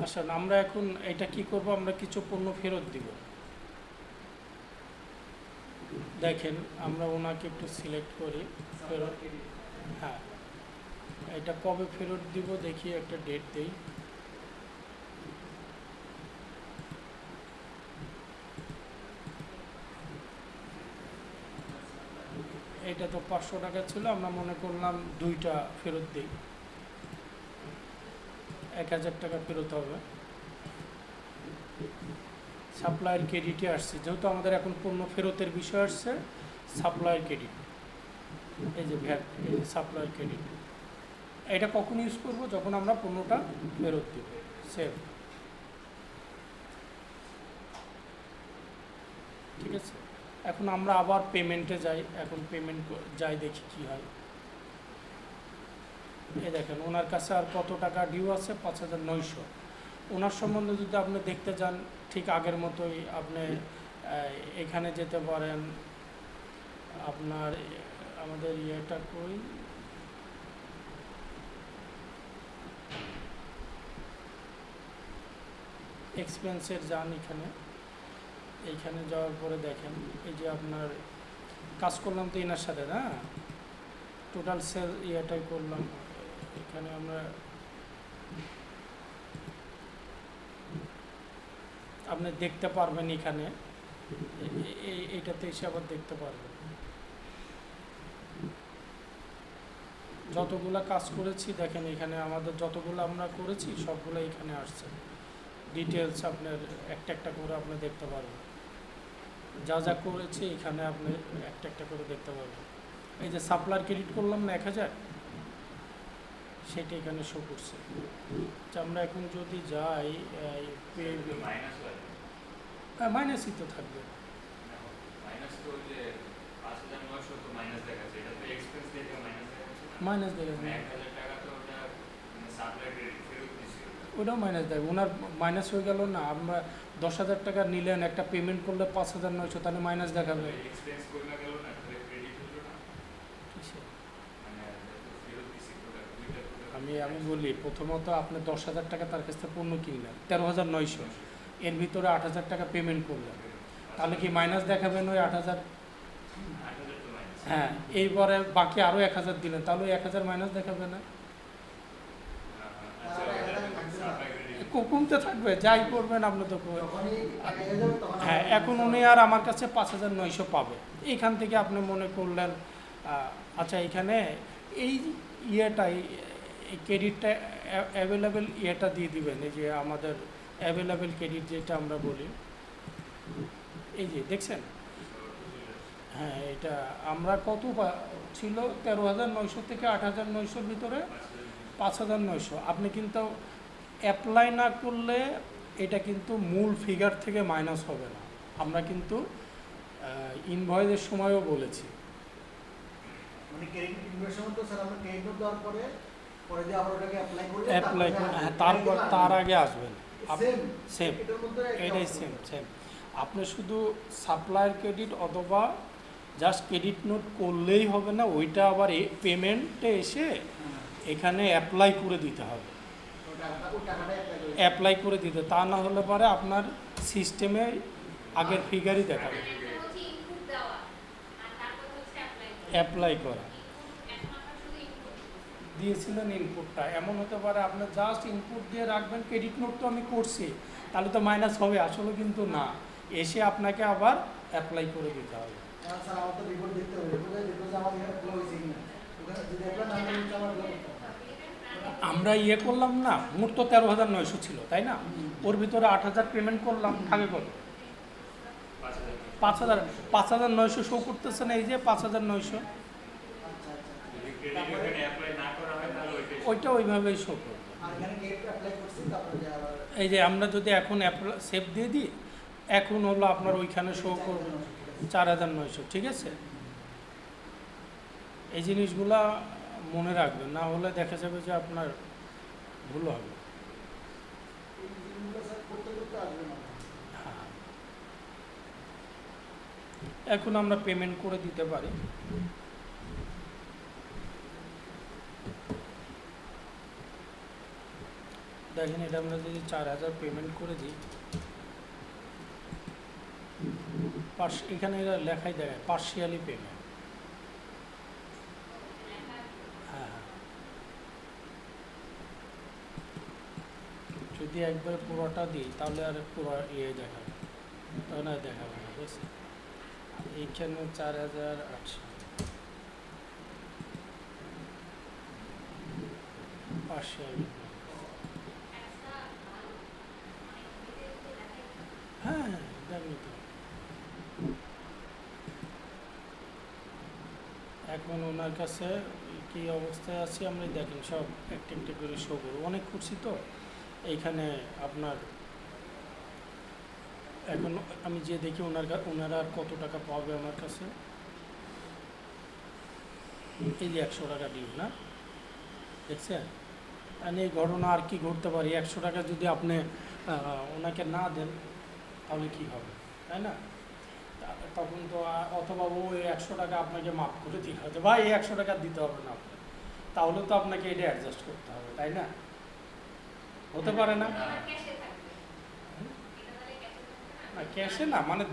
আসেন আমরা এখন এটা কি করব, আমরা কিছু পণ্য ফেরত দিব। দেখেন আমরা ওনাকে একটু সিলেক্ট করি, ফেরত, হ্যাঁ এটা কবে ফেরত দিব দেখি, একটা ডেট দেই। এটা তো 500 টাকা ছিল, আমরা মনে করলাম 2টা ফেরত দিই, 1,000 টাকা ফেরত হবে। সাপ্লায়ার ক্রেডিটে আসছে, যেহেতু আমাদের এখন পণ্য ফেরতের বিষয় আসছে, সাপ্লায়ার ক্রেডিট, এই যে ভ্যাট, এই যে সাপ্লায়ার ক্রেডিট, এটা কখন ইউজ করব, যখন আমরা পণ্যটা ফেরত দেব। সেভ, ঠিক আছে। এখন আমরা আবার পেমেন্টে যাই, এখন পেমেন্ট যাই দেখি কি হয়। এই দেখেন ওনার কাছে আর কত টাকা ডিউ আছে, 5,900। ওনার সম্বন্ধে যদি আপনি দেখতে যান ঠিক আগের মতোই আপনি এখানে যেতে পারেন। আপনার আমাদের ইয়েটা কই, এক্সপেন্সের যান এইখানে যাওয়ার পরে দেখেন এই যে আপনার কাজ করলাম তো এনার সাথে না, টোটাল সেল ইয়েটাই করলাম। এখানে আমরা আপনি দেখতে পারবেন এখানে এইটাতে এসে আবার দেখতে পারবেন যতগুলা কাজ করেছি। দেখেন এখানে আমাদের যতগুলো আমরা করেছি সবগুলো এখানে আসছে, ডিটেলস আপনার একটা একটা করে আপনি দেখতে পারবেন। যা যা করেছি এখানে আপনি একটা একটা করে দেখতে পারবেন। এই যে সাপ্লায়ার ক্রেডিট করলাম না 1,000, সেটা এখানে শো করছে। আমরা এখন যদি যাই মাইনাস হয়, মাইনাসই তো থাকবে। মাইনাস তো ওই যে 5,900 তো মাইনাস দেখাচ্ছে, এটা তো এক্সপেন্স দেখে মাইনাস দেখাচ্ছে না। মাইনাস দেখে 1,000 টাকা তো ওটা সাপ্লাই ক্রেডিট ফেরত দিছি। ওটাও মাইনাস দেয়, ওনার মাইনাস হয়ে গেল না। আমরা 10,000 টাকা নিলেন, একটা পেমেন্ট করলে 5,900, তাহলে মাইনাস দেখাবে। এক্সপেন্স করে না গেল না, তাহলে ক্রেডিট হলো না, মানে ফেরত দিছি প্রোডাক্ট, দুইটা প্রোডাক্ট। আমি বলি প্রথমত আপনি 10,000 টাকা তার কাছ থেকে পণ্য কিনলেন, 13,900, এর ভিতরে 8,000 টাকা পেমেন্ট করলেন, তাহলে কি মাইনাস দেখাবেন ওই 8,000? 8,000 তো মাইনাস। হ্যাঁ, এইবারে বাকি আরও 1,000 দিলেন, তাহলে ওই 1,000 মাইনাস দেখাবে না? আচ্ছা, সাপ্লাই ক্রেডিট কমতে থাকবে, যাই করবেন আপনি তো যখনই টাকা হয়ে যাবে তখন হ্যাঁ। এখন উনি আর আমার কাছে 5,900 পাবে। এইখান থেকে আপনি মনে করলেন আচ্ছা এখানে এই ইয়েটাই, এই ক্রেডিটটা অ্যাভেলেবেল ইয়েটা দিয়ে দিবেন। এই যে আমাদের অ্যাভেলেবেল ক্রেডিট যেটা আমরা বলি, এই যে দেখছেন, হ্যাঁ এটা আমরা কত ছিল 13,900 থেকে 8,900-র ভিতরে 5,900। আপনি কিন্তু অ্যাপ্লাই না করলে এটা কিন্তু মূল ফিগার থেকে মাইনাস হবে না। আমরা কিন্তু ইনভয়েসের সময়ও বলেছি, মানে ক্রেডিট ইনভেস্টমেন্ট তো স্যার আমরা ক্রেডিট নোট দেওয়ার পরে পরে দিয়ে আবার ওটাকে অ্যাপ্লাই করে অ্যাপ্লাই হ্যাঁ তারপর তার আগে আসবেন। সেম, এটার মধ্যে এটাই সেম। আপনি শুধু সাপ্লায়ার ক্রেডিট অথবা জাস্ট ক্রেডিট নোট করলেই হবে না, ওইটা আবার পেমেন্টে এসে এখানে অ্যাপ্লাই করে দিতে হবে। ওই টাকাটা অ্যাপ্লাই করে দিতে, তা না হলে পরে আপনার সিস্টেমে আগের ফিগারই দেখাবে। অ্যাপ্লাই করা দিয়েছিলেন ইনপুটটা, এমন হতে পারে আপনার জাস্ট ইনপুট দিয়ে রাখবেন ক্রেডিট নোট তো আমি করছি, তাহলে তো মাইনাস হবে, আসলে কিন্তু না, এসে আপনাকে আবার অ্যাপ্লাই করে দিতে হবে। স্যার আমার তো রিপোর্ট দেখতে হবে, রিপোর্টে দেখবো যে আমার এখানে ফ্লো হয়েছে কিনা, ওখানে যদি অ্যাপ্লাই না করে আমার ফ্লো করতে হবে। আমরা ইয়ে করলাম না, মোট তো 13,900 ছিল তাই না, ওর ভিতরে 8,000 পেমেন্ট করলাম, থাকে কত? 5,900 শো করতেছে না, এই যে 5,900, আচ্ছা আচ্ছা। ক্রেডিট ওখানে অ্যাপ্লাই না করা হয় তাহলে ওইটা ওইভাবেই শো করবে। আর এখানে ক্রেডিট অ্যাপ্লাই করছি তারপরে যে আবার এই যে আমরা যদি এখন সেভ দিয়ে দিই, এখন হলো আপনার ওইখানে শো করবে 4,900, ঠিক আছে। এই জিনিসগুলা মনে রাখবেন, না হলে দেখা যাবে যে আপনার ভুল হবে। এই জিনিসগুলো স্যার করতে করতে আসবে না। হ্যাঁ, এখন আমরা পেমেন্ট করে দিতে পারি। দেখেন এটা আমরা যদি 4,000 পেমেন্ট করে দিই, এখানে এরা লেখাই দেয় পার্শিয়ালি পেমেন্ট। হ্যাঁ, যদি একবার পুরোটা দিই তাহলে আর পুরো ইয়ে দেখাবে, তখন আর দেখাবে না, বুঝছি। এইখানে 4,800 পার্শিয়ালি, হ্যাঁ জানি তো। এখন ওনার কাছে কি অবস্থায় আছে আমরা দেখেন, সব একটা একটা করে শো করবো, অনেক করছি তো এইখানে আপনার এখন আমি যে দেখি ওনারা আর কত টাকা পাবে আমার কাছে। এই যে 100 টাকা ডিউ না, দেখছেন? আর এই ঘটনা আর কি ঘটতে পারে, 100 টাকা যদি আপনি ওনাকে না দেন তাহলে কি হবে, তাই না? তখন তো অথবা ও এই 100 টাকা আপনাকে মাফ করে দিতে হবে, ভাই এই 100 টাকা দিতে হবে না আপনার, তাহলে তো আপনাকে এটা অ্যাডজাস্ট করতে হবে, তাই না? হতে পারে না? না ক্যাশে না, মানে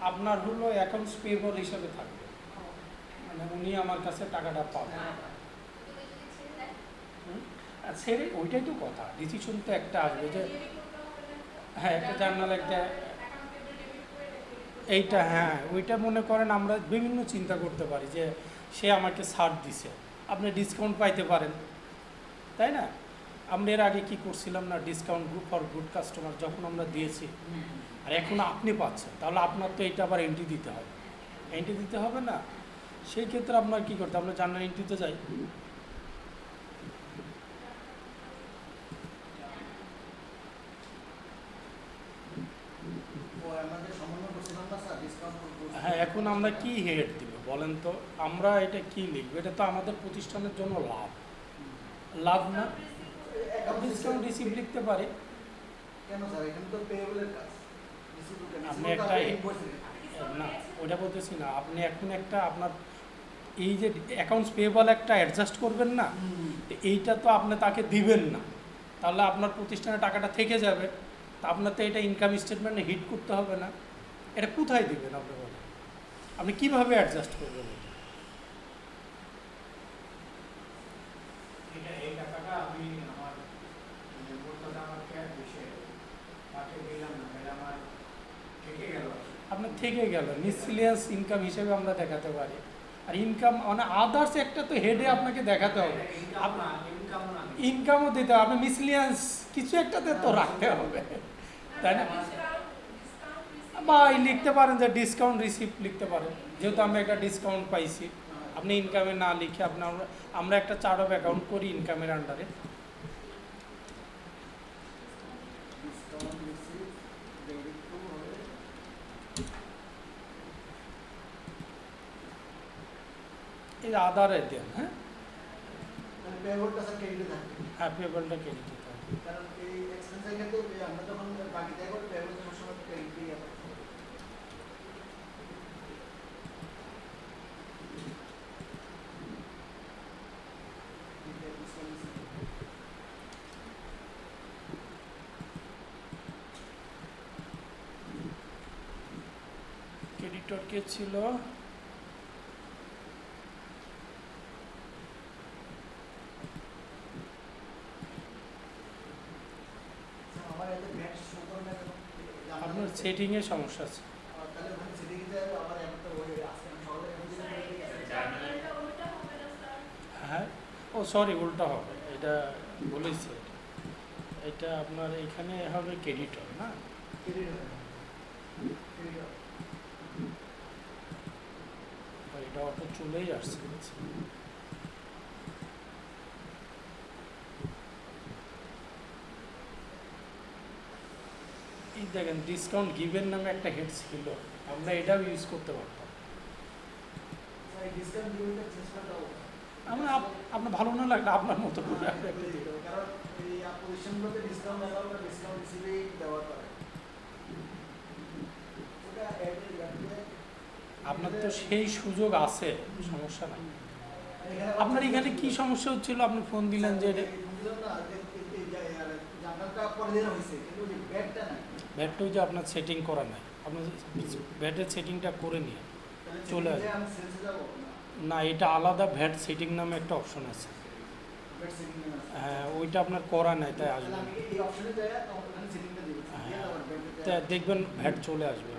আপনার হলো অ্যাকাউন্টস পেয়েবল হিসাবে থাকবে, মানে উনি আমার কাছে টাকাটা পাবেন। আর ছেড়ে ওইটাই তো কথা, ডিসিশন তো একটা আসবে যে হ্যাঁ একটা জার্নাল একটা এইটা, হ্যাঁ ওইটা মনে করেন আমরা বিভিন্ন চিন্তা করতে পারি যে সে আমাকে ছাড় দিছে, আপনি ডিসকাউন্ট পাইতে পারেন, তাই না? আমরা এর আগে কি করছিলাম না, discount group for good customer যখন আমরা দিয়েছি, আর এখন আপনি পাচ্ছেন, তাহলে আপনার তো এইটা আবার এন্ট্রি দিতে হবে, এন্ট্রি দিতে হবে না? সেই ক্ষেত্রে আপনার কী করতে, আমরা জার্নাল এন্ট্রিতে যাই। ও আমাদের সমন্বয় করছিলাম না স্যার, ডিসকাউন্ট হ্যাঁ এখন আমরা কি হেড দিব বলেন তো, আমরা এটা কি লিখবো? এটা তো আমাদের প্রতিষ্ঠানের জন্য লাভ, লাভ না? ডিসকাউন্ট রিসিভ লিখতে পারি। কেন স্যার, এখানে তো পেয়েবলের কাজ। আপনি একটা না ওটা বলতেছি না, আপনি এখন একটা আপনার এই যে অ্যাকাউন্টস পেয়েবল একটা অ্যাডজাস্ট করবেন না, তো এইটা তো আপনি তাকে দিবেন না, তাহলে আপনার প্রতিষ্ঠানে টাকাটা থেকে যাবে, তা আপনার তো এটা ইনকাম স্টেটমেন্টে হিট করতে হবে না, এটা কোথায় দিবেন আপনি বলেন? আপনি কীভাবে অ্যাডজাস্ট করবেন এটা? এই টাকাটা আমি আমার মূর্তটা আমার ক্যাশ বিষয়ে তাকে দিলাম না, তাহলে আমার থেকে গেল। আপনার থেকে গেল মিসলিয়াস ইনকাম হিসেবে আমরা দেখাতে পারি, আর ইনকাম মানে আদার্স একটা তো হেডে আপনাকে দেখাতে হবে, ইনকামও দিতে হবে, আপনি মিসলিয়াস কিছু একটাতে তো রাখতে হবে, তাই না? বা লিখতে পারেন যে ডিসকাউন্ট রিসিপ্ট লিখতে পারেন, যেহেতু আমরা একটা ডিসকাউন্ট পাইছি, আপনি ইনকামে না লিখে আপনার আমরা একটা চার্ট অফ অ্যাকাউন্ট করি ইনকামের আন্ডারে, ডিসকাউন্ট রিসিভ ডেবিট টু হবে এই আদারে দেন। হ্যাঁ মানে পেয়েবলটা স্যার ক্রেডিটে থাকবে। হ্যাঁ পেবলটা ক্রেডিট দিতে হবে। কারণ এই এক্সপেন্সের ক্ষেত্রে আমরা যখন বাকি দেয় করে পেয়েবল সবসময় ক্রেডিট দিয়ে যাবে। ক্রেডিটর কে ছিল? আমার এতে ব্যাট শো করে না কেন? আপনার সেটিংয়ে সমস্যা আছে। তাহলে ওখানে সেটিংয়ে যায় আবার একটা ওই আছে, আমি সকালে এখন যেটা করে দিই হ্যাঁ ও সরি উল্টা হবে, এটা বলেছি, এটা আপনার এখানে হবে ক্রেডিটর না, ক্রেডিট হবে ক্রেডিট হবে। এটা অটো চলেই আসছে। এই দেখেন ডিসকাউন্ট গিভেন নামে একটা হেড ছিল, আমরা এটাও ইউজ করতে পারতাম। স্যার ডিসকাউন্ট ডিউটা চেঞ্জ করে দাও। আমরা আপনার ভালো না লাগলে আপনার মতো করে আপনি একটা দিন। কারণ এই পজিশনগুলোতে ডিসকাউন্ট দেওয়া বা ডিসকাউন্ট হিসেবেই ব্যবহার করে। ওটা অ্যাডের ব্যাপারে আপনার তো সেই সুযোগ আছে, সমস্যা নাই। এখানে আপনার এখানে কি সমস্যা হচ্ছিল, আপনি ফোন দিলেন যে জার্নালটা পরে দেওয়া হয়েছে, কিন্তু ওই ব্যাগটা নাই। ব্যাটটাও যে আপনার সেটিং করা নাই, আপনার ব্যাটের সেটিংটা করে নিয়ে চলে আসবে। আমি সেন্সে যাবো না এটা আলাদা ভ্যাট সেটিং নামে একটা অপশন আছে, ব্যাট সেটিং এ আছে। হ্যাঁ ওইটা আপনার করা নাই তাই তাহলে আসবে আমি না। এই অপশনে যাই, তখন ওখানে সেটিংটা দিব। দিয়ে আবার ব্যাগটা তা দেখবেন ভ্যাট চলে আসবে।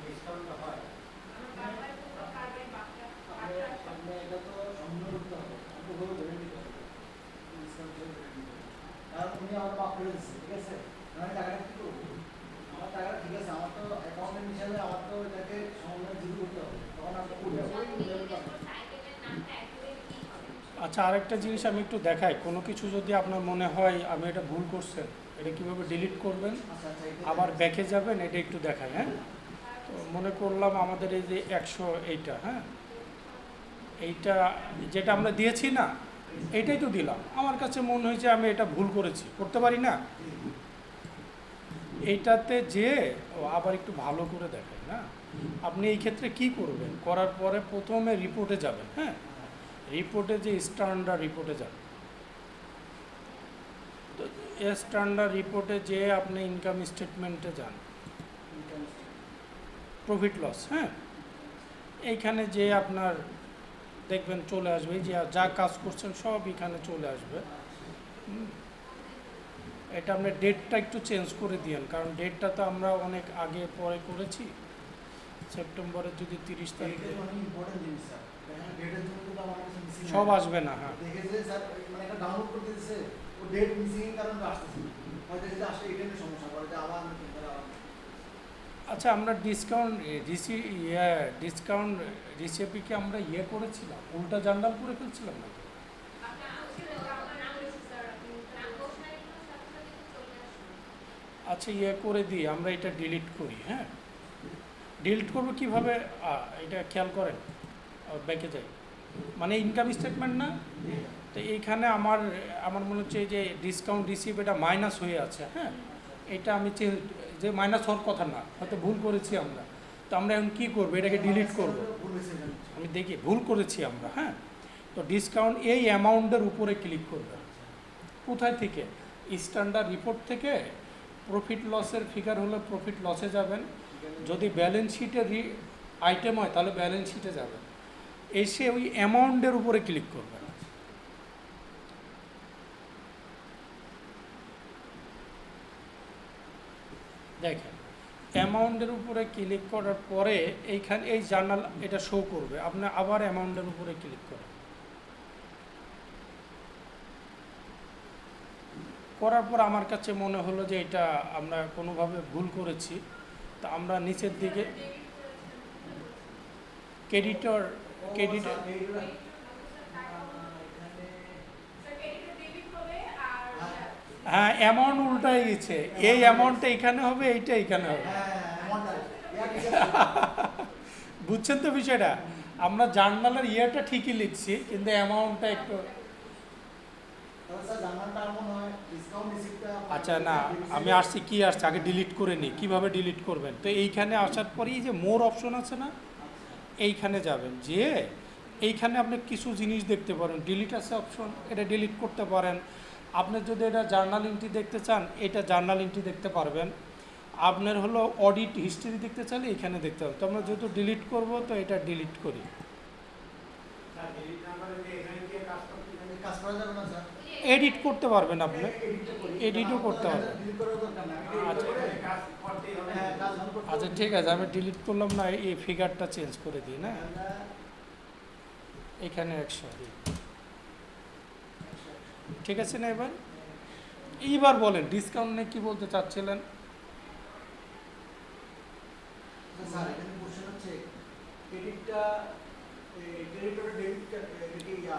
ডিসকাউন্টটা হয় আপনি এটা তো সম্পূর্ণ করতে হবে, আপনি ওগুলো ধরে নিতে হবে, ডিসকাউন্ট ধরে নিতে হবে। কারণ উনি আমার মাফ করে দিচ্ছে, ঠিক আছে, আমি টাকাটা কি করবো, আমার টাকাটা ঠিক আছে, আমার তো অ্যাকাউন্টেন্ট হিসাবে আমার তো এটাকে সম্পূর্ণ জিরো করতে হবে, তখন আমি করবো আচ্ছা, আরেকটা জিনিস আমি একটু দেখাই, কোনো কিছু যদি আপনার মনে হয় আমি এটা ভুল করছেন, এটা কীভাবে ডিলিট করবেন, আচ্ছা আচ্ছা এটা আবার ব্যাকে যাবেন, এটা একটু দেখাই। হ্যাঁ, তো মনে করলাম আমাদের এই যে 100 এইটা, হ্যাঁ, এইটা যেটা আমরা দিয়েছি না, এইটাই তো দিলাম, আমার কাছে মনে হয়েছে আমি এটা ভুল করেছি, করতে পারি না, এইটাতে যে আবার একটু ভালো করে দেখাই না। আপনি এই ক্ষেত্রে কি করবেন, করার পরে প্রথমে রিপোর্টে যাবেন। হ্যাঁ, রিপোর্টে যে স্ট্যান্ডার্ড রিপোর্টে যাবেন, তো স্ট্যান্ডার্ড রিপোর্টে যে আপনি ইনকাম স্টেটমেন্টে যান, প্রফিট লস, হ্যাঁ, এইখানে যে আপনার দেখবেন চলে আসবে, এই যে যা কাজ করছেন সব এখানে চলে আসবে। এটা আপনার ডেটটা একটু চেঞ্জ করে দিয়েন, কারণ ডেটটা তো আমরা অনেক আগে পরে করেছি, সেপ্টেম্বরের যদি 30 তারিখে অনেক ইম্পর্টেন্ট জিনিস স্যার, দেখেন ডেটের জন্য কিন্তু আমার কাছে মিসিং সব আসবে না। হ্যাঁ, দেখে যে স্যার মানে একটা ডাউনলোড করতে দিচ্ছে, ও ডেট মিসিং এর কারণে আসতেছে, হয়তো যদি আসলে এটা নিয়ে সমস্যা করে যে আবার আমি কিনতে আবার আচ্ছা, আমরা ডিসকাউন্ট রিসিপিকে আমরা করেছিলাম, উল্টা জার্নাল করে ফেলছিলাম না? আচ্ছা, করে দিই, আমরা এটা ডিলিট করি। হ্যাঁ, ডিলিট করবো কীভাবে, এটা খেয়াল করেন, ব্যাকে যাই, মানে ইনকাম স্টেটমেন্ট না, তো এইখানে আমার মনে হচ্ছে যে ডিসকাউন্ট রিসিভ এটা মাইনাস হয়ে আছে। হ্যাঁ, এটা আমি যে মাইনাস হওয়ার কথা না, হয়তো ভুল করেছি আমরা, তো আমরা এখন কী করবো, এটাকে ডিলিট করবো, ভুল হয়েছে এখানে। আমি দেখি ভুল করেছি আমরা। হ্যাঁ, তো ডিসকাউন্ট এই অ্যামাউন্টের উপরে ক্লিক করবেন, কোথায় থেকে, স্ট্যান্ডার্ড রিপোর্ট থেকে প্রফিট লসের ফিগার হলে প্রফিট লসে যাবেন, যদি ব্যালেন্স শিটে আইটেম হয় তাহলে ব্যালেন্স শিটে যাবেন, এসে ওই অ্যামাউন্টের উপরে ক্লিক করবেন। দেখেন, অ্যামাউন্টের উপরে ক্লিক করার পরে এইখানে এই জার্নাল এটা শো করবে, আপনি আবার অ্যামাউন্টের উপরে ক্লিক করেন, করার পর আমার কাছে মনে হলো যে এটা আমরা কোনোভাবে ভুল করেছি, তা আমরা নিচের দিকে ক্রেডিটর হ্যাঁ, অ্যামাউন্ট উল্টাই গেছে, এই অ্যামাউন্টটা এখানে হবে, এইটা এখানে হবে। বুঝছেন তো বিষয়টা, আমরা জার্নালের ইয়েটা ঠিকই লিখছি, কিন্তু অ্যামাউন্টটা একটু আচ্ছা না, আমি আসছি কি আসছে আগে ডিলিট করে নিই, কীভাবে ডিলিট করবেন, তো এইখানে আসার পরেই যে মোর অপশন আছে না, এইখানে যাবেন, যে এইখানে আপনি কিছু জিনিস দেখতে পারেন, ডিলিট আছে অপশন, এটা ডিলিট করতে পারেন। আপনি যদি এটা জার্নাল এন্ট্রি দেখতে চান, এটা জার্নাল এন্ট্রি দেখতে পারবেন। আপনার হলো অডিট হিস্ট্রি দেখতে চাইলে এখানে দেখতে হবে, তো আমরা যেহেতু ডিলিট করব তো এটা ডিলিট করি। কাজ করা যাবে না স্যার, এডিট করতে পারবেন আপনি, এডিটও করতে পারবেন। আচ্ছা আচ্ছা, ঠিক আছে, আমি ডিলিট করলাম না, এই ফিগারটা চেঞ্জ করে দিই না, এখানে 100 দিই, ঠিক আছে না? এইবার বলেন ডিসকাউন্ট নিয়ে কী বলতে চাচ্ছিলেন? স্যার এখানে কোশ্চেন হচ্ছে ক্রেডিটটা ক্রেডিটর ডেবিটটা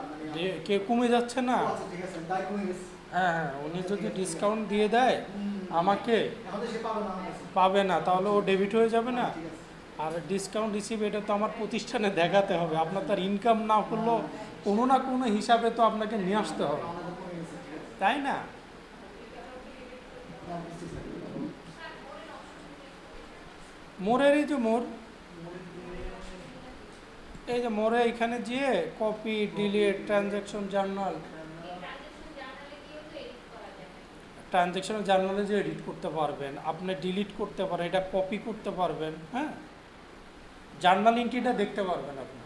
মানে কে কমে যাচ্ছে না? আচ্ছা ঠিক আছে, তাই কমে গেছে। হ্যাঁ হ্যাঁ, উনি যদি ডিসকাউন্ট দিয়ে দেয় আমাকে, এখন তো সে পাবে না আমার কাছে। পাবে না, তাহলে ও ডেবিট হয়ে যাবে না। ঠিক আছে। আর ডিসকাউন্ট রিসিভ এটা তো আমার প্রতিষ্ঠানে দেখাতে হবে, আপনার তার ইনকাম না করলেও কোনো না কোনো হিসাবে তো আপনাকে নিয়ে আসতে হবে, আমাদের কমে গেছে, ঠিক আছে। তাই না? না, বুঝছি স্যার। মোড়ের এই যে মোড়, এই যে মোড়ে এখানে যেয়ে copy delete transaction journal, transactional জার্নালে যে এডিট করতে পারবেন, আপনি ডিলিট করতে পারেন, এটা কপি করতে পারবেন। হ্যাঁ, জার্নাল এন্ট্রিটা দেখতে পারবেন আপনি,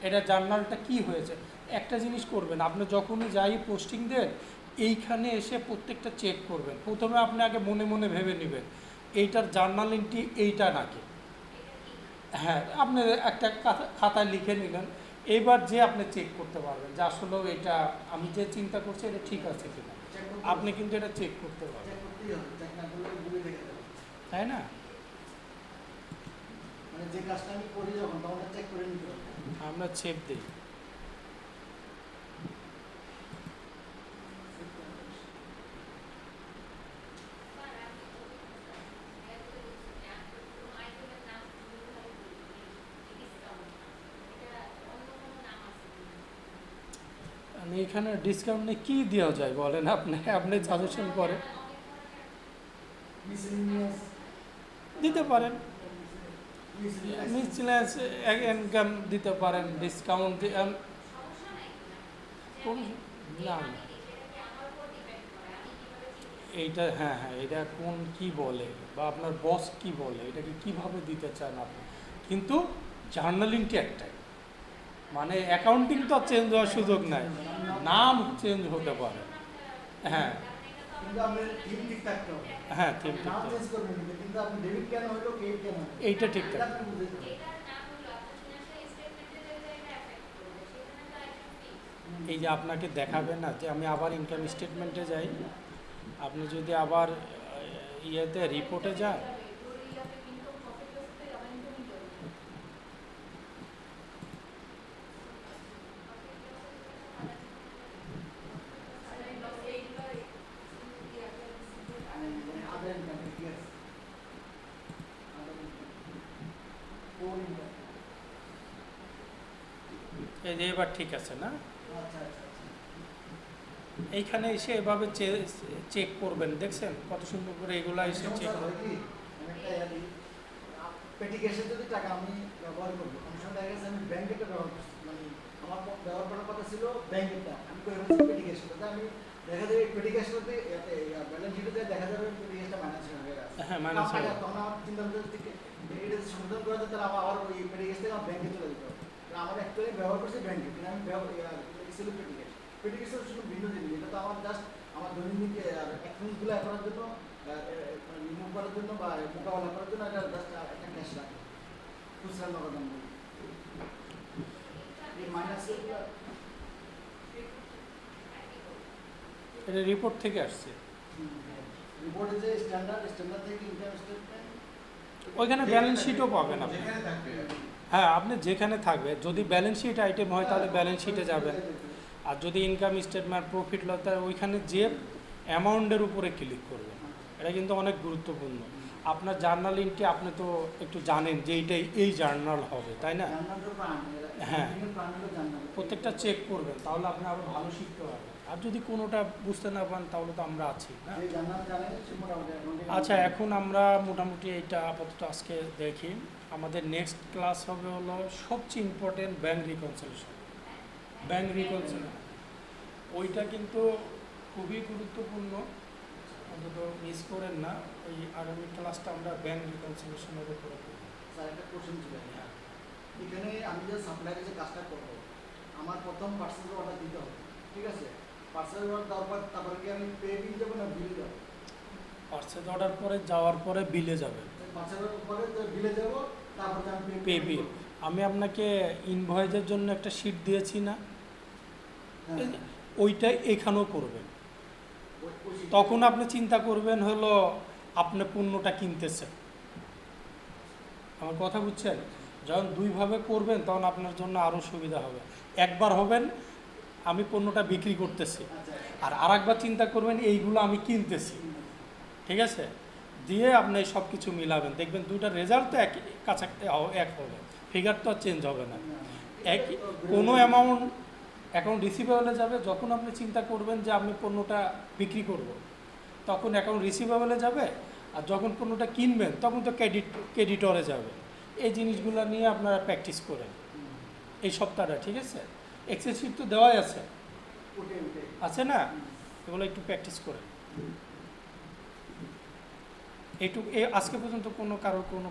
এটা জার্নালটা কি হয়েছে। একটা জিনিস করবেন, আপনি যখনই যাই পোস্টিং দেন, এইখানে এসে প্রত্যেকটা চেক করবেন। প্রথমে আপনি আগে মনে মনে ভেবে নেবেন এইটার জার্নাল এন্ট্রি এইটা নাকি। হ্যাঁ, আপনি একটা খাতায় লিখে নিলেন। এইবার যে আপনি চেক করতে পারবেন যে আসলেও এটা আমি যে চিন্তা করছি এটা ঠিক আছে কিনা। চেক করতে আপনি কিন্তু এটা চেক করতে পারবেন, চেক করতেই হবে, চেক না করলে ভুলে থেকে যাবে। তাই না? মানে যে কাজটা আমি করি যখন তখন চেক করে নিতে হবে। আমরা চেক দিই। মানে এখানে ডিসকাউন্টে কি দেওয়া যায় বলেন আপনি, আপনি সাজেশন করেন। মিসেলিনিয়াস দিতে পারেন, মিসেলিনিয়াস মিসলেস ইনকাম দিতে পারেন, ডিসকাউন্ট কোন না না। এইটা হ্যাঁ হ্যাঁ, এটা কোন কি বলে বা আপনার বস কি বলে এটাকে কিভাবে দিতে চান আপনি। কিন্তু জার্নালিংটি একটাই, মানে অ্যাকাউন্টিং তো চেঞ্জ হওয়ার সুযোগ নাই, নাম চেঞ্জ হতে পারে। হ্যাঁ কিন্তু আপনার থিম ঠিক থাকতে হবে। হ্যাঁ, থিম ঠিক নাম আছে। চেঞ্জ করবেন কিন্তু আপনি ডেবিট কেন হলো ক্রেডিট কেন হলো এইটা ঠিক এটা থাকে। আপনি বুঝতে হবে। এই যে আপনাকে দেখাবে না যে আমি আবার ইনকাম স্টেটমেন্টে যাই, আপনি যদি আবার ইয়েতে রিপোর্টে যান, আদার ইনকাম ঠিক আছে। আদার ইনকাম কোন ইনকাম এই যে এবার ঠিক আছে না। আচ্ছা আচ্ছা আচ্ছা। এইখানে এসে এভাবে চেক করবেন, দেখছেন কত সুন্দর করে এগুলা এসে চেক সমস্যা হয় কি অনেকটা ইয়াদি পেটি ক্যাশের যদি টাকা আমি ব্যবহার করবো অনেক সময় দেখা গেছে আমি ব্যাংকেরটা ব্যবহার করছি, মানে আমার ব্যবহার করার কথা ছিল ব্যাংকেরটা, আমি করে ফেলছি পেটি ক্যাশের কথা। আমি দেখা যাবে পেটি ক্যাশটাতে ব্যালেন্স শিটে দেখা যাবে পেটি ক্যাশটা মাইনাস হয়ে গেছে। হ্যাঁ, minus হয়ে তখন আমার চিন্তা করতে থেকে এটা যদি সমাধান করা যায় তাহলে আমার আবার ওই পেটি ক্যাশ থেকে আমার ব্যাংকে চলে যেতে হবে। কারণ আমার অ্যাকচুয়ালি ব্যবহার করছি ব্যাংকে, কিন্তু আমি ছিল পেটি ক্যাশ। পেটি ক্যাশের শুধু ভিন্ন জিনিস, এটা তো আমার জাস্ট আমার দৈনন্দিন অ্যাকাউন্টগুলো করার জন্য রিমুভ করার জন্য বা মোকাবেলা করার জন্য এটা জাস্ট একটা ক্যাশ রাখে খুচরা নগদ আমি বলি। এই মাইনাস এটা রিপোর্ট থেকে আসছে। রিপোর্টে যে স্ট্যান্ডার্ড থেকে ইনকাম স্টেটমেন্ট ওইখানে ব্যালেন্স শিটও পাবেন আপনি। যেখানে থাকবে হ্যাঁ, আপনি যেখানে থাকবে, যদি ব্যালেন্স শিট আইটেম হয় তাহলে ব্যালেন্স শিটে যাবেন, আর যদি ইনকাম স্টেটমেন্ট প্রফিট লস তাহলে ওইখানে যে অ্যামাউন্টের উপরে ক্লিক করবেন। এটা কিন্তু অনেক গুরুত্বপূর্ণ। আপনার জার্নাল এন্ট্রি আপনি তো একটু জানেন যে এইটাই এই জার্নাল হবে, তাই না? জান্নাতের প্রাণ হ্যাঁ। প্রাণ হলো জান্নাত। প্রত্যেকটা চেক করবেন, তাহলে আপনি আরও ভালো শিখতে পারবেন। আর যদি কোনোটা বুঝতে না পারেন তাহলে তো আমরা আছি না। যে জান্নাত জানে সে মোটামুটি accounting আচ্ছা, এখন আমরা মোটামুটি এইটা আপাতত আজকে দেখি। আমাদের নেক্সট ক্লাস হবে হলো সবচেয়ে important bank reconciliation. Bank reconciliation ওইটা কিন্তু খুবই গুরুত্বপূর্ণ, অন্তত মিস করেন না। ওই আগামী ক্লাসটা আমরা ব্যাংক রিকনসিলিয়েশনের উপরে করব। স্যার একটা কোশ্চেন ছিল এখানে আমি যে সাপ্লাইয়ের যে কাজটা করবো আমার প্রথম পার্সেল অর্ডার দিতে হবে, ঠিক আছে? পার্সেল অর্ডার দেওয়ার পর তারপরে কি আমি পে বিল যাবো না বিলে যাবো? পার্সেল অর্ডার পরে যাওয়ার পরে বিলে যাবেন, পার্সেল অর্ডার পরে বিলে যাবো, তারপরে আমি পে বিল। আমি আপনাকে ইনভয়েসের জন্য একটা শিট দিয়েছি না, ওইটাই এখানেও করবেন। তখন আপনি চিন্তা করবেন হলো আপনি পণ্যটা কিনতেছেন। আমার কথা বুঝছেন? যখন দুইভাবে করবেন তখন আপনার জন্য আরও সুবিধা হবে। একবার হবেন আমি পণ্যটা বিক্রি করতেছি, আর আরেকবার চিন্তা করবেন এইগুলো আমি কিনতেছি, ঠিক আছে? দিয়ে আপনি সব কিছু মিলাবেন, দেখবেন দুইটার রেজাল্ট তো একই কাছাকাছি এক হবে, ফিগার তো আর চেঞ্জ হবে না। একই কোনো অ্যাকাউন্ট রিসিভেবলে যাবে, যখন আপনি চিন্তা করবেন যে আপনি পণ্যটা বিক্রি করব, তখন অ্যাকাউন্ট রিসিভেবলে যাবে, আর যখন পণ্যটা কিনবেন তখন তো ক্রেডিটরে যাবে। এই জিনিসগুলো নিয়ে আপনারা প্র্যাকটিস করেন এই সপ্তাহটা, ঠিক আছে? এক্সেল শিট তো দেওয়াই আছে, আছে না? এগুলো একটু প্র্যাকটিস করেন। এইটুকু আজকে পর্যন্ত কারোর কোনো